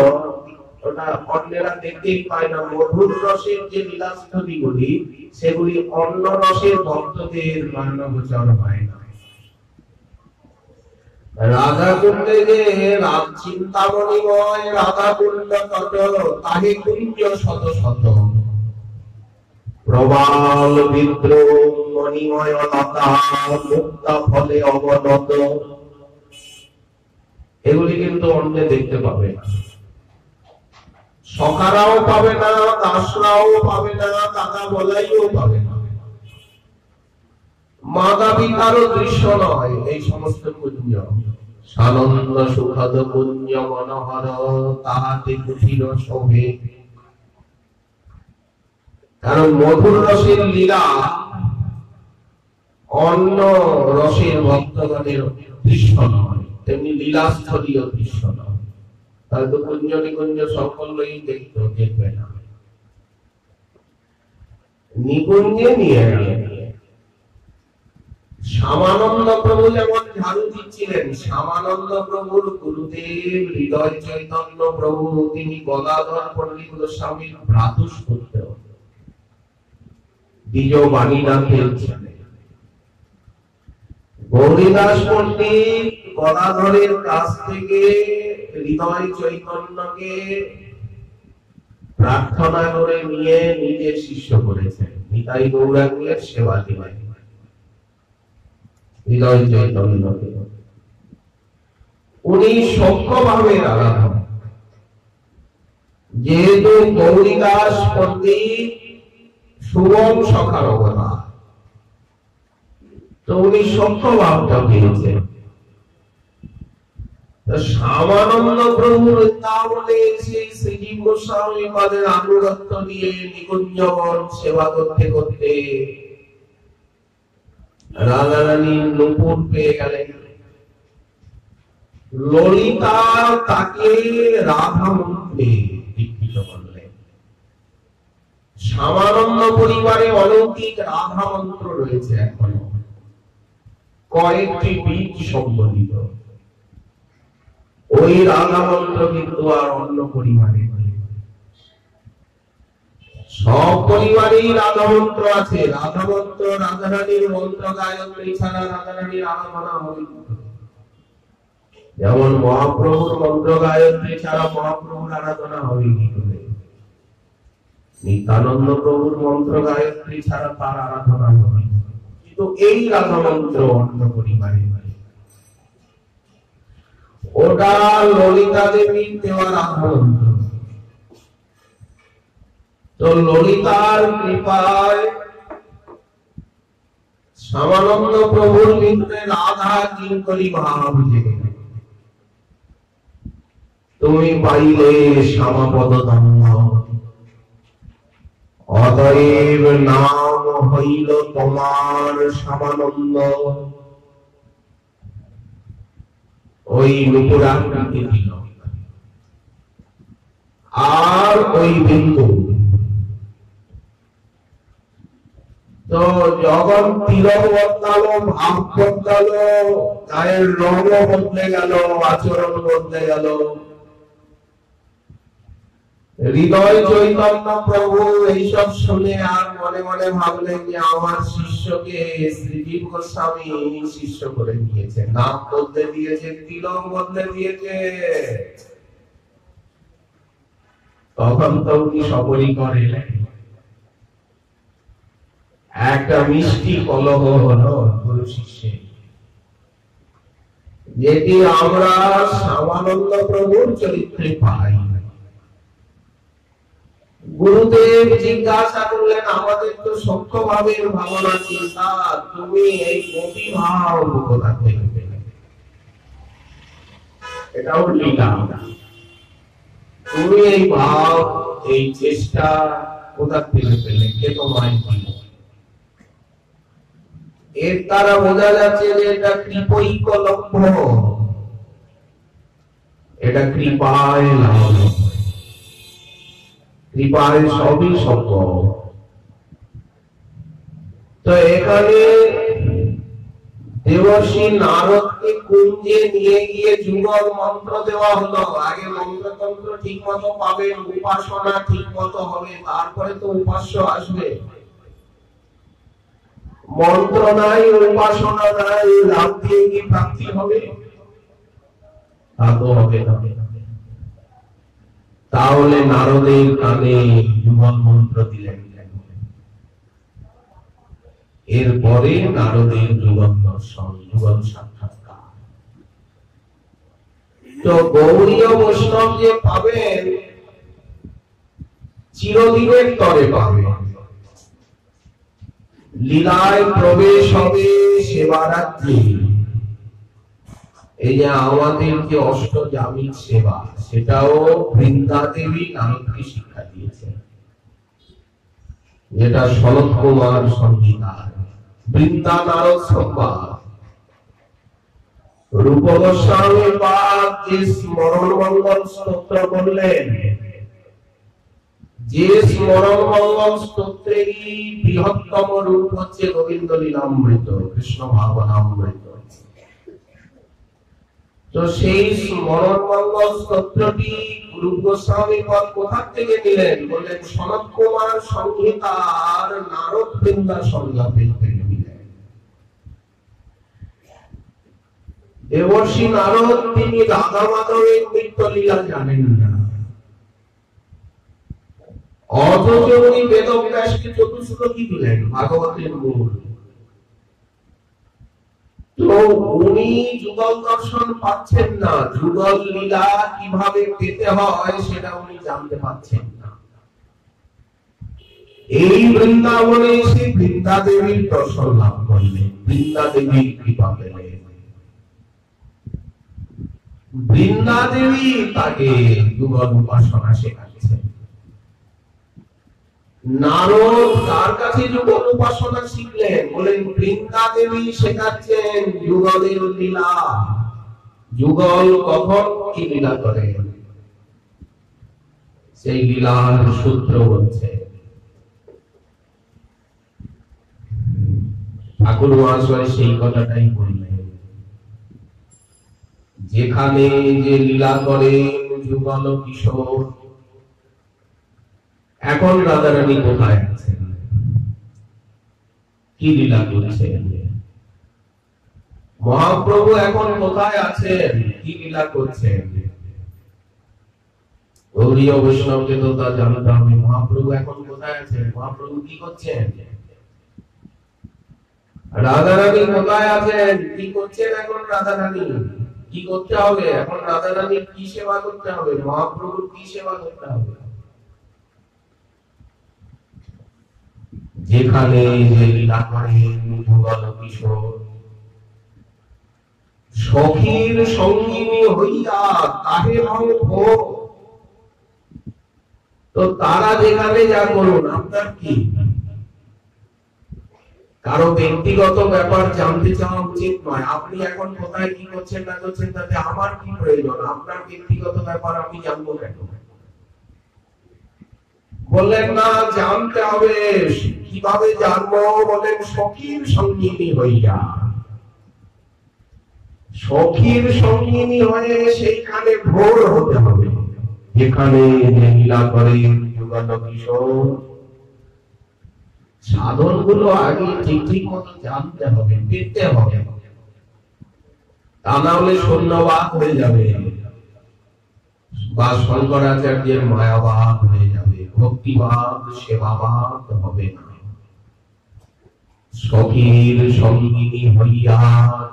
ওটা অন্যেরা দেখতেই পায় না। মধুর রসের যে লীলাস্থলী গুলি, সেগুলি অন্য রসের ভক্তদের নয়নগোচর হয় না। রাধা কুণ্ডে যে চিন্তামণিময় রাধা কুণ্ড কত, তাহে কুঞ্জ শত শত। প্রবাল বিদ্রোহ মণিময় লতা, মুক্তা ফলে অবনত। এগুলি কিন্তু অন্য দেখতে পাবে না, সখারাও পাবে না, দাসরাও পাবে না, কাকা বলাইও পাবে না। মাতা পিতারও দৃশ্য নয় এই সমস্ত কুঞ্জ। সানন্দ সুখদ কুঞ্জ মনোহর, তাহাতে কুঠির শোভে। কারণ মধুর রসের লীলা অন্য রসের ভক্তগণের দৃশ্য নয়, তেমনি লীলাস্থলীয় দৃশ্য নয়। হয়তো কুঞ্জ নিকুঞ্জ সকলেই দেখবে না, নিকুঞ্জে নিয়ে শ্যামানন্দ প্রভু যেমন ঝাড়ু দিচ্ছিলেন, শ্যামানন্দ প্রভুর গুরুদেব হৃদয় চৈতন্য প্রভু তিনি গদাধর পণ্ডিত গোস্বামীর ভ্রাতুষ্পুত্র দ্বিজ বাণীনাথের ছেলে। গৌরীদাস পণ্ডিত গদাধরের কাছ থেকে হৃদয় চৈতন্যকে প্রার্থনা করে নিয়ে নিজে শিষ্য করেছেন, নিতাই গৌরাঙ্গের সেবা দিবেন হৃদয় চৈতন্যকে। উনি সূক্ষ্মভাবে আরাধন, যেহেতু গৌরীদাস পণ্ডিত শুভম সখার অবতার, তো উনি সূক্ষ্মভাবটা পেয়েছেন। শ্যামানন্দ প্রভুর বৃন্দাবনে এসে শ্রীজীব গোস্বামী পাদের আনুগত্য নিয়ে নিকুঞ্জবন সেবা করতে করতে রাধা রানী নূপুর পেয়ে গেলেন। ললিতা তাকে রাধা মন্ত্রে দীক্ষিত করলেন। শ্যামানন্দ পরিবারে অলৌকিক রাধা মন্ত্র রয়েছে এখনো, কয়েকটি বীজ সম্বলিত। ওই রাধা মন্ত্র কিন্তু আর অন্য পরিবারে সব পরিবারেই রাধা মন্ত্র আছে। রাধা মন্ত্র রাধারানীর মন্ত্র গায়ত্রী ছাড়া রাধারানীর আরাধনা হবে, যেমন মহাপ্রভুর মন্ত্র গায়ত্রী ছাড়া মহাপ্রভুর আরাধনা হবে কি করে, নিত্যানন্দ প্রভুর মন্ত্র গায়ত্রী ছাড়া তার আরাধনা হবে। কিন্তু এই রাধা মন্ত্র অন্য পরিবারে, ওটা ললিতা দেবীর দেওয়া রাধা মন্ত্র। তো ললিতার কৃপায় শ্যামানন্দ প্রভুর ভিতরে রাধা কিঙ্করী ভাব জেগে, তুমি পাইলে শ্যামাপদ ধন্য, অতএব নাম হইল তোমার শ্যামানন্দ। ওই নুপুরাঙ্গকে দিল, আর ওই বিন্দু তো যখন তিলক বদলালো, ভাব বদলালো, গায়ের রঙ বদলে গেল, আচরণ বদলে গেল। হৃদয় চৈতন্য প্রভু এইসব শুনে আর মনে মনে ভাবলেন যে আমার শিষ্যকে শ্রীজীব গোস্বামী শিষ্য করে দিয়েছে, নাম বদলে দিয়েছে, তিলক বদলে দিয়েছে। তখন তো উনি সপরিকরে একটা মিষ্টি কলহ হলো গুরু শিষ্যে, যেটি আমরা শ্যামানন্দ প্রভুর চরিত্রে পাই। গুরুদেব জিজ্ঞাসা করলেন, আমাদের তো সূক্ষ্ম ভাবের ভাবনা চিন্তা, তুমি এই গতি ভাব কোথা থেকে পেলে? এটাও লীলা। তুমি এই ভাব, এই চেষ্টা কোথা থেকে পেলে? কে তোমায় দিল? এর দ্বারা বোঝা যাচ্ছে যে এটা কৃপৈকলভ্য, এটা কৃপায় লাভ, কৃপায় সবই সম্ভব। তো এখানে দেবর্ষি নারদকে কুঞ্জে নিয়ে গিয়ে যুগল মন্ত্র দেওয়া হলো। আগে মন্ত্রতন্ত্র ঠিক মতো পাবেন, উপাসনা ঠিক মতো হবে, তারপরে তো উপাস্য আসবে। মন্ত্র নাই, উপাসনা নাই, লাভ দিয়ে কি প্রাপ্তি হবে? তা তো হবে না। তাহলে নারদের কানে যুগল মন্ত্র দিলেন। এরপরে নারদের যুগল দর্শন, যুগল সাক্ষাৎকার। তো গৌড়ীয় বৈষ্ণব যে পাবেন, চিরদিনের তরে পাবেন। লীলায় প্রবেশ হবে সেবারাত্রি। এই যে আমাদের যে অষ্টজামিক সেবা, সেটাও বৃন্দা দেবী নারদকে শিক্ষা দিয়েছেন। যেটা সনত কুমার সংহিতা, বৃন্দা নারদ সংবাদ। রূপ গোস্বামী পাদ যে স্মরণ মঙ্গল স্তোত্র বললেন, যে স্মরণ মঙ্গল স্তোত্রেরই বৃহত্তম রূপ হচ্ছে গোবিন্দ লীলামৃত, কৃষ্ণ ভাবনামৃত। তো সেই স্মরণ মঙ্গল স্তোত্রটি রূপ গোস্বামী পদ কোথা থেকে নিলেন? বললেন সনত কুমার সংহিতার নারদ বৃন্দা সংলাপে থেকে নিলেন। দেবর্ষি নারদ তিনি রাধা মাধবের নৃত্য লীলা জানেন না, অথচ উনি বেদব্যাসকে চতুশ্লোকী দিলেন ভাগবতের মূল। তো উনি যুগল দর্শন পাচ্ছেন না, যুগল লীলা কিভাবে পেতে হয় সেটা উনি জানতে পাচ্ছেন না। এই বৃন্দাবনে এসে বৃন্দা দেবীর দর্শন লাভ করলেন, বৃন্দা দেবীর কৃপা পেলেন। বৃন্দা দেবী তাকে যুগল উপাসনা শেখাচ্ছেন। নারদ তার কাছে যুগল উপাসনা শিখলেন, বলেন বৃন্দা দেবী শেখাচ্ছেন যুগলের লীলা। যুগল কখন কি লীলা করে সেই লীলার সূত্র বলছে। ঠাকুর মহাশয় সেই কথাটাই বললেন, যেখানে যে লীলা করে যুগল কিশোর। এখন রাধারানী কোথায় আছেন, কি লীলা করছেন? মহাপ্রভু এখন কোথায় আছেন, কি লীলা করছেন? গৌরীয় বৈষ্ণবকে তো তা জানতে হবে, মহাপ্রভু এখন কোথায় আছেন, মহাপ্রভু কি করছেন? রাধারানী কোথায় আছেন, কি করছেন? এখন রাধারানী কি করতে হবে? এখন রাধারানীর কি সেবা করতে হবে, মহাপ্রভুর কি সেবা করতে হবে? যেখানে যে লীলা করেন যুগল কিশোর, সখীর সঙ্গিনী হইয়া তাহে ভো। তো তারা যেখানে যা করুন, আপনার কি? কারো ব্যক্তিগত ব্যাপার জানতে চাওয়া উচিত নয়। আপনি এখন কোথায় কি করছেন না করছেন তাতে আমার কি প্রয়োজন? আপনার ব্যক্তিগত ব্যাপার আমি জানবো কেন? বললেন না, জানতে হবে। কিভাবে জানবো? বলেন সখীর সঙ্গিনী হইয়া। সখীর সঙ্গিনী হয়ে সেইখানে ভোর হতে হবে, যেখানে লীলা করে যুগল কিশোর। সাধন গুলো আগে ঠিক ঠিক মতো জানতে হবে, পেতে হবে, তা না হলে শূন্যবাদ হয়ে যাবে বা শঙ্করাচার্যের মায়াবাদ হয়ে যাবে, ভক্তিবাদ সেবাবাদ হবে না। সখীর সঙ্গিনী হইয়া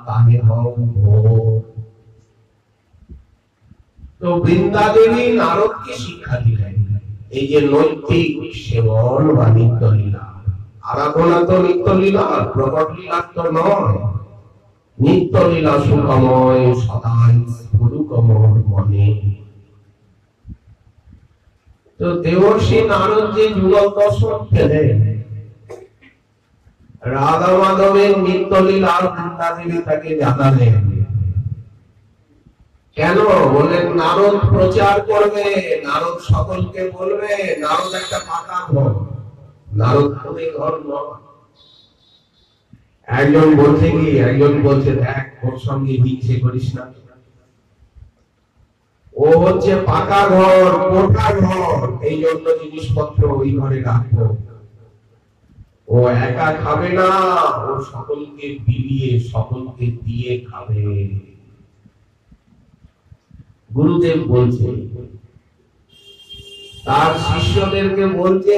তাহে হও ভোর। তো বৃন্দা দেবী নারদকে শিক্ষা দিলেন এই যে নৈতিক সেবন বা নিত্য লীলা। আরাধনা তো নিত্য লীলা, প্রকট লীলা তো নয়। নিত্য লীলা সুখময় সদাই গুরুকমর মনে। তো দেবর্ষি নারদ যে যুগল দর্শন পেলেন, রাধা মাধবের নিত্য লীলা বৃন্দা দেবী তাকে জানালেন। কেন? বলেন নারদ প্রচার করবে, নারদ সকলকে বলবে। নারদ একটা পাকা ঘর, নারদ কোন ঘর নয়। একজন বলছে কি, একজন বলছে দেখ ওর সঙ্গে হিংসে করিস না, ও হচ্ছে পাকা ঘর, কোঠা ঘর, এই জন্য জিনিসপত্র ওই ঘরে রাখবো। ও একা খাবে না, ও সকলকে বিলিয়ে সকলকে দিয়ে খাবে। গুরুদেব বলছে, তার শিষ্যদেরকে বলছে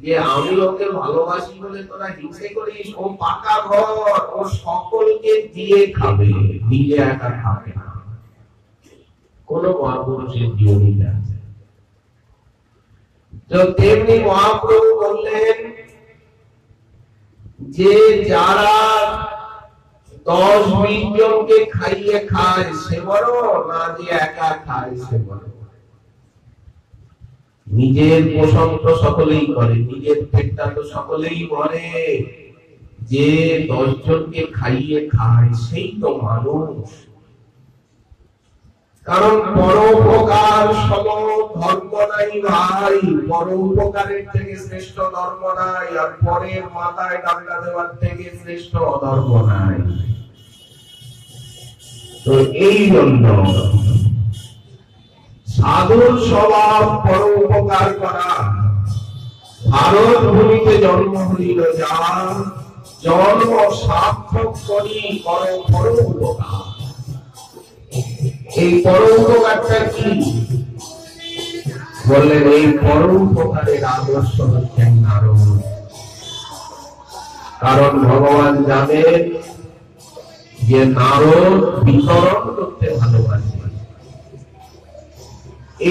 যে আমি ওকে ভালোবাসি বলে তোরা হিংসে করিস। ও পাকা ঘর, ও সকলকে দিয়ে খাবে, দিলে একা খাবে না। কোন মহাপুরুষের জীবনীতে আছে। তো তেমনি মহাপ্রভু বললেন যে যারা 10-20 জনকে খাইয়ে খায় সে বড়, না যে একা খায় সে বড়। নিজের পোষণ তো সকলেই করে, নিজের পেটটা তো সকলেই ভরে, যে 10 জনকে খাইয়ে খায় সেই তো মানুষ। কারণ পরোপকার সম ধর্ম নাই ভাই, পরোপকারের থেকে শ্রেষ্ঠ ধর্ম নাই, আর পরের মাথায় ডান্ডা দেওয়ার থেকে শ্রেষ্ঠ অধর্ম নাই। তো এই জন্য সাধুর স্বভাব পরোপকার করা। ভারত ভূমিতে জন্ম হইল যার, জন্ম সার্থক করি করো পরোপকার। এই পরোপকারটা কি বললেন? এই পরোপকারের আদর্শ হচ্ছেন নারদ। কারণ ভগবান জানেন যে নারদ বিতরণ করতে ভালোবাসে,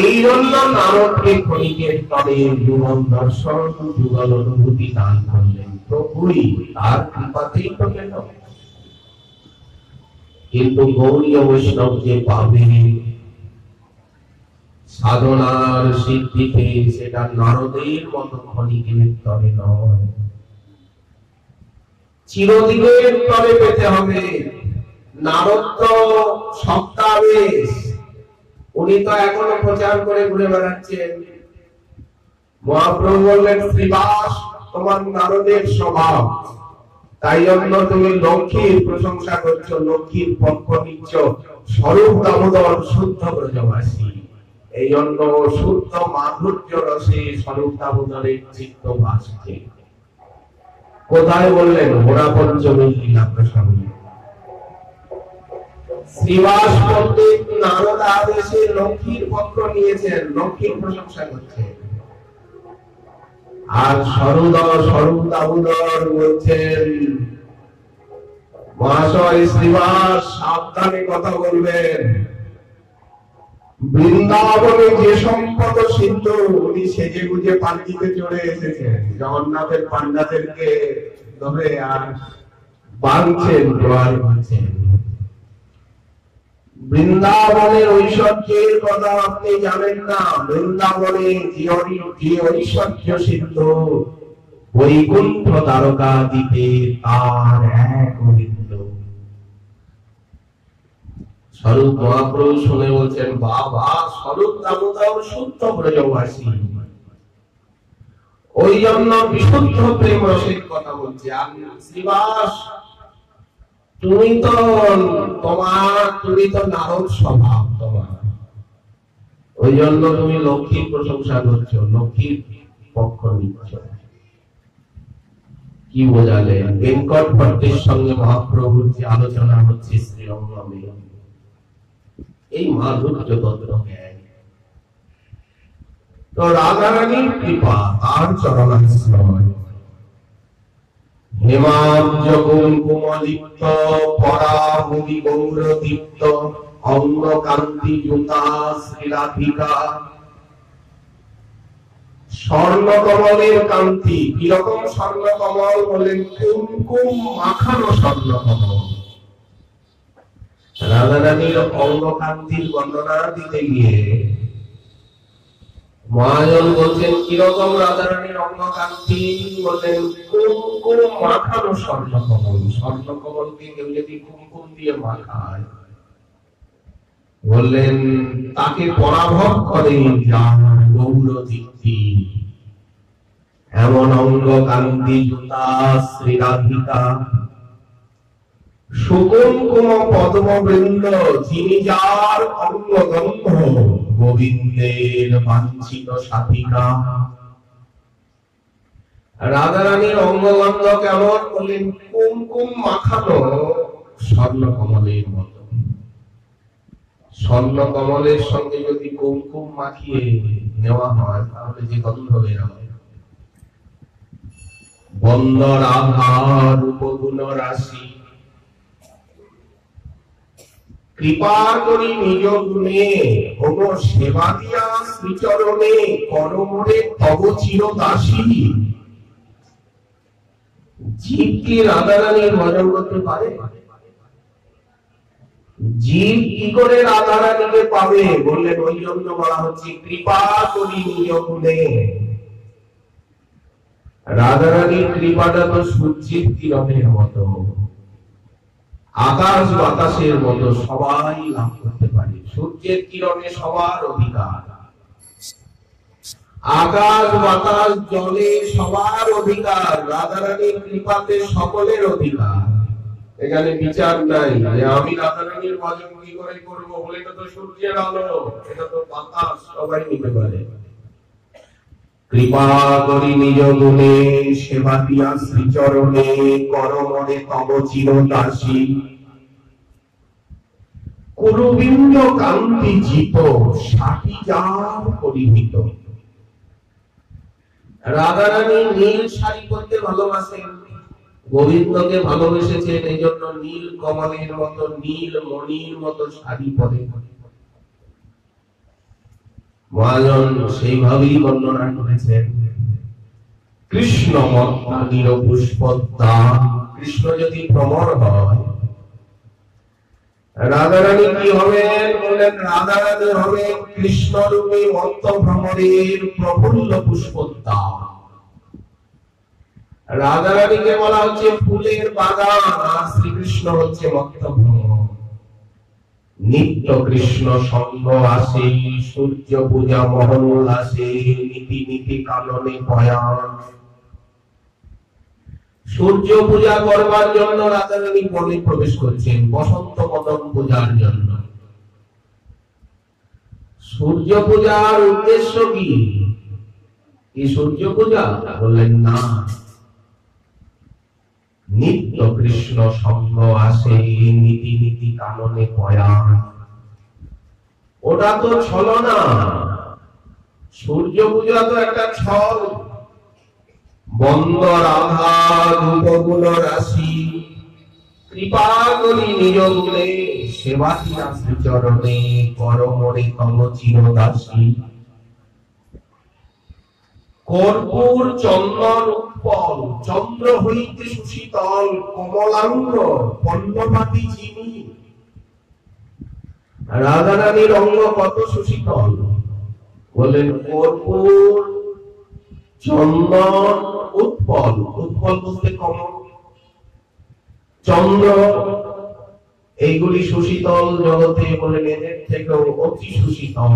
এই জন্য নারদকে ক্ষণিকের তরে যুগল দর্শন যুগল অনুভূতি দান করলেন। প্রভুই তার কৃপাতেই তো পেল। কিন্তু গৌরীয় বৈষ্ণব যে পাবে সাধনার সিদ্ধিতে, সেটা নারদের মতো ক্ষণিকের তরে নয়, চিরদিনের তরে পেতে হবে। নারদ তো সপ্তাহেশ, উনি তো এখনো প্রচার করে ঘুরে বেড়াচ্ছেন। মহাপ্রভু বললেন, শ্রীবাস তোমার নারদের স্বভাব, তাই জন্য তুমি লক্ষ্মীর প্রশংসা করছো, লক্ষ্মীর পক্ষ নিচ্ছ। স্বরূপ দামোদর শুদ্ধ ব্রজবাসী, এই জন্য শুদ্ধ মাধুর্য রসে স্বরূপ দামোদরের চিত্ত ভাসছে। কোথায় বললেন? ঘোড়া পঞ্চমী লীলা প্রসঙ্গে। শ্রীবাস পণ্ডিত নারদ আদেশে লক্ষ্মীর পক্ষ নিয়েছেন, লক্ষ্মীর প্রশংসা করছেন। আর স্বরূপ দামোদর বলছেন, মহাশয় শ্রীবাস সাবধানে কথা বলবেন। বৃন্দাবনে যে সম্পদ সিদ্ধ, উনি সেজে গুজে পাল্টিতে চড়ে এসেছেন, জগন্নাথের পান্ডাদেরকে ধরে আর বাঁধছেন, জোয়ার বাঁধছেন। বৃন্দাবনের ঐশ্বর্যের কথা আপনি জানেন না। বৃন্দাবনে যে ঐশ্বর্য সিদ্ধ, বৈকুণ্ঠ দ্বারকা দিতে তার এক বিন্দু। স্বরূপ মহাপ্রভু শুনে বলছেন, বাবা স্বরূপ দামোদর শুদ্ধ ব্রজবাসী, ওই জন্য বিশুদ্ধ প্রেম রসের কথা বলছে। আর শ্রীবাস তুমি তো নারদ স্বভাব তোমার, ওই জন্য তুমি লক্ষ্মীর প্রশংসা করছো, লক্ষ্মীর পক্ষ নিচ্ছ। কি বোঝালেন? বেঙ্কট ভট্টের সঙ্গে মহাপ্রভুর যে আলোচনা হচ্ছে শ্রীরঙ্গমে, এই মাধুর্য তত্ত্ব জ্ঞান। তো রাধারানীর কৃপা, তার চরণাশ্রয়, হেমাব্জ কুঙ্কুমলিপ্ত পরাভূমি গৌরদীপ্ত অঙ্গ কান্তি জুতা শ্রীরাধিকা। স্বর্ণ কমলের কান্তি, কিরকম স্বর্ণ কমল বলেন? কুমকুম মাখানো স্বর্ণ কমল। রাধারানীর অঙ্গ কান্তির বর্ণনা দিতে গিয়ে মহাজন বলছেন, কিরকম রাধারানীর অঙ্গ কান্তি? বলেন কুমকুম মাখানো স্বর্ণ কমল। স্বর্ণ কমলকে কেউ যদি কুমকুম দিয়ে মাখায়, বললেন তাকে পরাভব করে যার গৌরদীপ্তি। এমন অঙ্গ কান্তি জুতা শ্রীরাধিকা, সুকুমকুম পদ্মবৃন্দ, যিনি যার অঙ্গগন্ধ গোবিন্দের বাঞ্ছিত সাধিকা। রাধারানীর অঙ্গগন্ধ কেমন? বললেন কুমকুম মাখানো স্বর্ণ কমলের মতো। স্বর্ণ কমলের সঙ্গে যদি কুমকুম মাখিয়ে নেওয়া হয়, তাহলে যে গন্ধ বের হয়। বন্দ রাধার উপগুণ রাশি, কৃপা করি নিজ গুণে, ওম সেবা দিয়া শ্রীচরণে, করমরে তব চির দাসী। জীব কি রাধারানীর ভজন করতে পারে? জীব কি করে রাধারানীকে পাবে বললেন, ওই জন্য বলা হচ্ছে কৃপা করি নিজ গুণে। রাধারানীর কৃপাটা তো সূর্যের কিরণের মতো, আকাশ বাতাসের মতো সবাই লাভ করতে পারে। সূর্যের কিরণে সবার অধিকার, আকাশ বাতাস জলে সবার অধিকার, রাধারানীর কৃপাতে সকলের অধিকার। এখানে বিচার নাই যে আমি রাধারানীর ভজন কি করে করবো, বলে এটা তো সূর্যের আলো, এটা তো বাতাস, সবাই নিতে পারে। কৃপা করি নিজ গুণে, সেবা দিয়া শ্রীচরণে, করমনে তব চির দাসী। কুরুবিন্দ কান্তি জিত, সাথী যার পরিহিত। রাধারানী নীল শাড়ি পরতে ভালোবাসেন, গোবিন্দকে ভালোবেসেছেন, এই জন্য নীল কমলের মতো, নীল মণির মতো শাড়ি পরে। মহাজন সেইভাবেই বর্ণনা করেছেন। কৃষ্ণ মত্তা নীল পুষ্পদ্দা, কৃষ্ণ যদি ভ্রমর হয়, রাধারানী কি হবেন বললেন, রাধারানী হবে কৃষ্ণ রূপে মত্ত ভ্রমরের প্রফুল্ল পুষ্পদ্দা। রাধারানীকে বলা হচ্ছে ফুলের বাগান, আর শ্রীকৃষ্ণ হচ্ছে মত্ত ভ্রমর। নিত্য কৃষ্ণ সঙ্গ আসে, সূর্য পূজা মহল আসে, নীতি নীতি কাননে পয়ান। সূর্য পূজা করবার জন্য রাধারানী বনে প্রবেশ করছেন, বসন্ত মদন পূজার জন্য। সূর্য পূজার উদ্দেশ্য কি? এই সূর্য পূজা বললেন না, নিত্য কৃষ্ণ সঙ্গ আসে, নীতি নীতি কাননে পয়ান। ওটা তো ছলনা, সূর্য পূজা তো একটা ছল। বন্দ রাধা রূপগুণ রাশি, কৃপা করি নিজ গুণে, সেবা দিয়া শ্রীচরণে, করমরে তব চির দাসী। কর্পূর চন্দন উৎপল, চন্দ্র হইতে সুশীতল, কমলাঙ্গ পণ্যপাতি চিনি। রাধারানীর অঙ্গ কত সুশীতল বলেন, কর্পূর চন্দন উৎপল, উৎপল বলতে কমল, চন্দ্র, এইগুলি সুশীতল জগতে বলেন, এদের থেকেও অতি সুশীতল।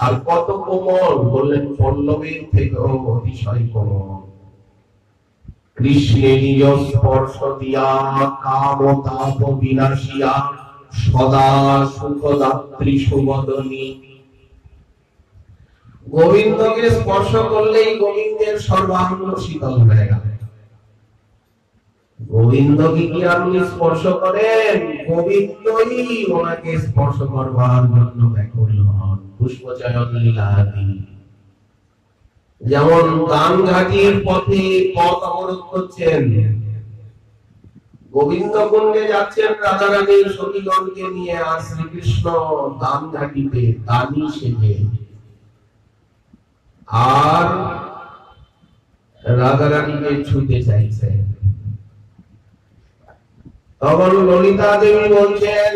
আর কত কোমল বললেন, পল্লবের থেকেও অতিশয় কোমল। কৃষ্ণে নিজ স্পর্শ দিয়া, কাম তাপ বিনাশিয়া, সদা সুখদাত্রী সুবদনী। গোবিন্দকে স্পর্শ করলেই গোবিন্দের সর্বাঙ্গ শীতল হয়ে গেল। গোবিন্দকে কি আপনি স্পর্শ করেন? গোবিন্দই ওনাকে স্পর্শ করবার জন্য ব্যাকুল হন। পুষ্পচয়ন লীলাদি, যেমন দানঘাটির পথে পথ অবরোধ করছেন, গোবিন্দ কুণ্ডে যাচ্ছেন রাধারানীর সখীগণকে নিয়ে, আর শ্রীকৃষ্ণ দানঘাটিতে দানি সেজে, আর রাধারানীকে ছুঁতে চাইছেন। তখন ললিতা দেবী বলছেন,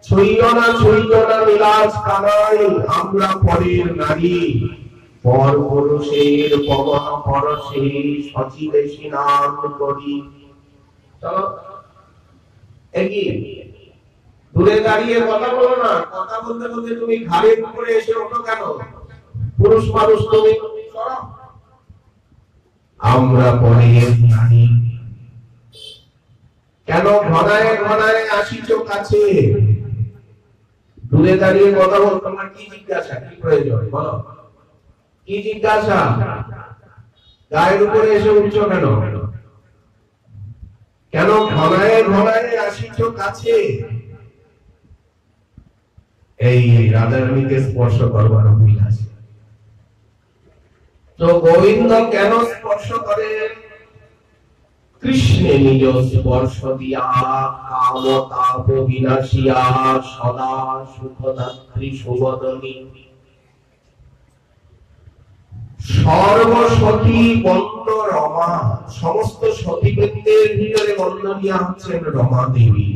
ছুঁইও না বিলাস কানাই, আমরা পরের নারী, পর পুরুষের পবন পরশে, সচিবে স্নান করি। চলো এগিয়ে, দূরে দাঁড়িয়ে কথা বলো না, কথা বলতে বলতে তুমি ঘাড়ের উপরে এসে ওঠো কেন? পুরুষ মানুষ তুমি, আমরা পরের নারী, কেন ঘনায় ঘনায় আসিছ কাছে? দূরে দাঁড়িয়ে কথা বল, তোমার কি জিজ্ঞাসা, কি প্রয়োজন বলো, কি জিজ্ঞাসা? গায়ের উপরে এসে উঠছো কেন? কেন ঘনায় ঘনায় আসিছ কাছে? এই রাধারানীকে স্পর্শ করবার অভিলাষ। তো গোবিন্দ কেন স্পর্শ করেন? কৃষ্ণে নিজ স্পর্শ দিয়া, কাম তাপ বিনাশিয়া, সদা সুখদাত্রী সুবদনী। সর্বসতী বন্দ রমা, সমস্ত সতীবৃন্দের ভিতরে বন্দনীয়া হচ্ছেন রমা দেবী।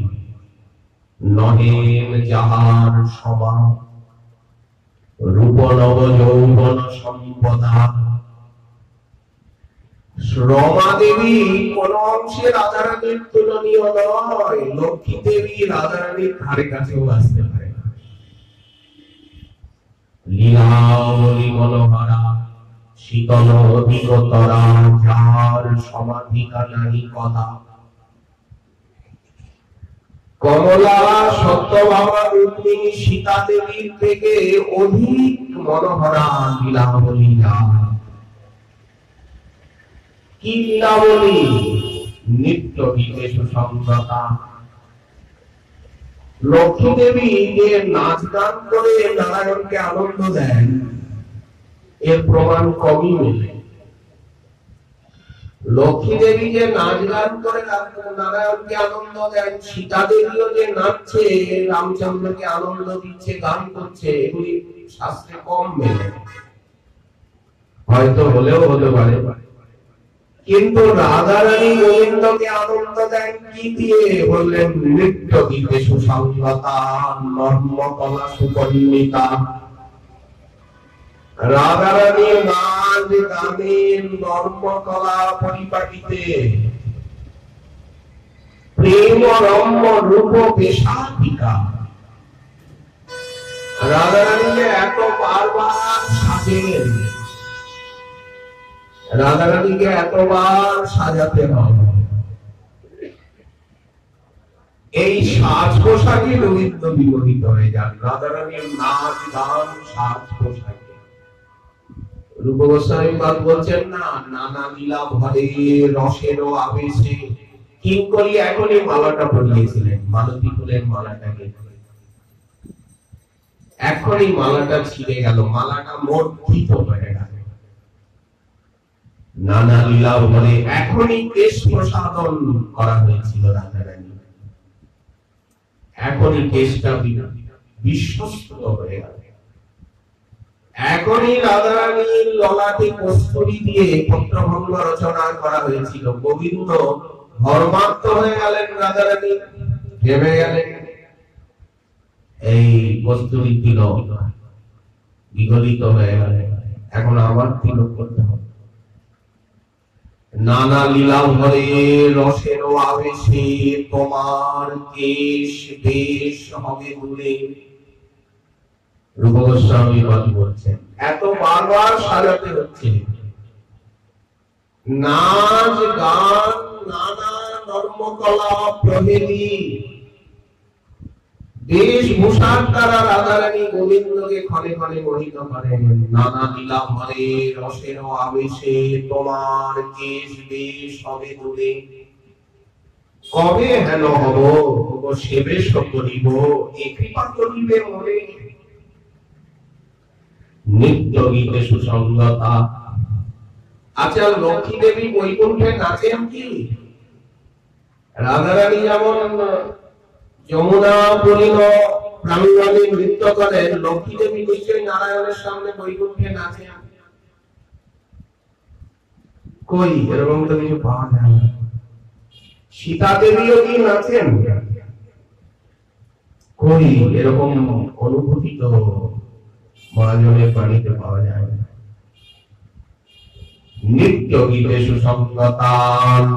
নহেন যাহার সভা রূপ নব যৌবন সম্পদা। রমা দেবী কোন অংশে রাধারানীর তুলনীয় নয়, লক্ষ্মী দেবী রাধারানীর ধারে কাছেও আসতে পারে না। লীলাবলী মনোহরা শীতল বিগতরা, যার সমাধিকা নাহি কথা। কমলা সত্যভামা রুক্মিণী সীতা দেবীর থেকে অধিক মনোহরা লীলাবলী। কি লীলাবলী? নিত্য গীতে সুসংগতা। লক্ষ্মী দেবী যে নাচ গান করে নারায়ণকে আনন্দ দেন, এর প্রমাণ কমই মেলে। লক্ষ্মী দেবী যে নাচ গান করে নারায়ণকে আনন্দ দেন, সীতা দেবীও যে নাচছে রামচন্দ্রকে আনন্দ দিচ্ছে, গান করছে, এগুলি শাস্ত্রে কম মেলে। হয়তো হলেও হতে পারে, কিন্তু রাধারানী গোবিন্দকে আনন্দ দেন কি দিয়ে? বললেন নৃত্য গীতে সুসংগতা, নর্মকলা সুপন্নিতা। রাধারানী নাচ গানের নর্মকলা পরিপাটিতে প্রেম রম্য রূপ বেশাধিকা। রাধারানীকে এত বারবার সাজেন, রাধারানীকে এতবার সাজাতে হবে। এই সাজ পোশাকে রবীন্দ্র বিমোহিত হয়ে যান। রাধারানীর নাচ গান সাজ পোশাকে। রূপ গোস্বামী পাদ বলছেন না, নানা লীলা ভরে রসেরও আবেশে। কিঙ্করী এখনই মালাটা পরিয়েছিলেন, মালতী ফুলের মালাটাকে, এখনই মালাটা ছিঁড়ে গেল, মালাটা মর্জিত হয়ে গেল। নানা লীলা ভরে এখনই কেশ প্রসাদন করা হয়েছিল রাধারানী, এখনই কেশটা বিশ্বস্ত হয়ে গেল। এখনই রাধারানীর ললাটে কস্তুরী দিয়ে পত্রভঙ্গ রচনা করা হয়েছিল। গোবিন্দ ধর্মাত্ম হয়ে গেলেন, রাধারানী ভেবে গেলেন এই কস্তুরী তিলক বিগলিত হয়ে গেলেন, এখন আবার তিলক করতে হবে। নানা লীলা ভরে রসেরও আবেশে তোমার কেশ বেশ হবে দূরে। রূপ গোস্বামী বলছেন এত বারবার সাজাতে হচ্ছে। নাচ গান নানা নর্মকলা প্রভেদী বেশভূষার দ্বারা রাধারানী গোবিন্দকে ক্ষণে ক্ষণে মোহিত করেন। নানা লীলা ভরে রসের আবেশে তোমার কেশ বেশ হবে দূরে। কবে হেন হব সে বেশ করিব, এ কৃপা করিবে মনে। নিত্য গীতে সুসংগতা। আচ্ছা, লক্ষ্মী দেবী বৈকুণ্ঠে নাচেন কি? রাধারানী যেমন যমুনা পরিণ প্রাঙ্গণে নৃত্য করেন, লক্ষ্মী দেবী নিশ্চয়ই নারায়ণের সামনে বৈকুণ্ঠে নাচেন। কই এরকম তো কিছু পাওয়া যায় না। সীতা দেবীও কি নাচেন? কই এরকম অনুভূতি তো মহাজনের বাণীতে পাওয়া যায় না। নিত্য গীতে সুসংগতা,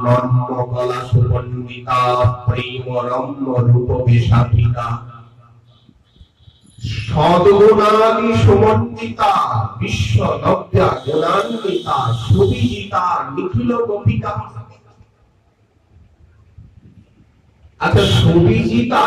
নর্মকলা সুপন্ডিতা, প্রেম রম্য রূপ বেশাধিকা। সদ্গুণাদি সুমণ্ডিতা, বিশ্বদব্যা গুণান্বিতা, সুবিজিতা নিখিল গোপিকা। আচ্ছা, সুবিজিতা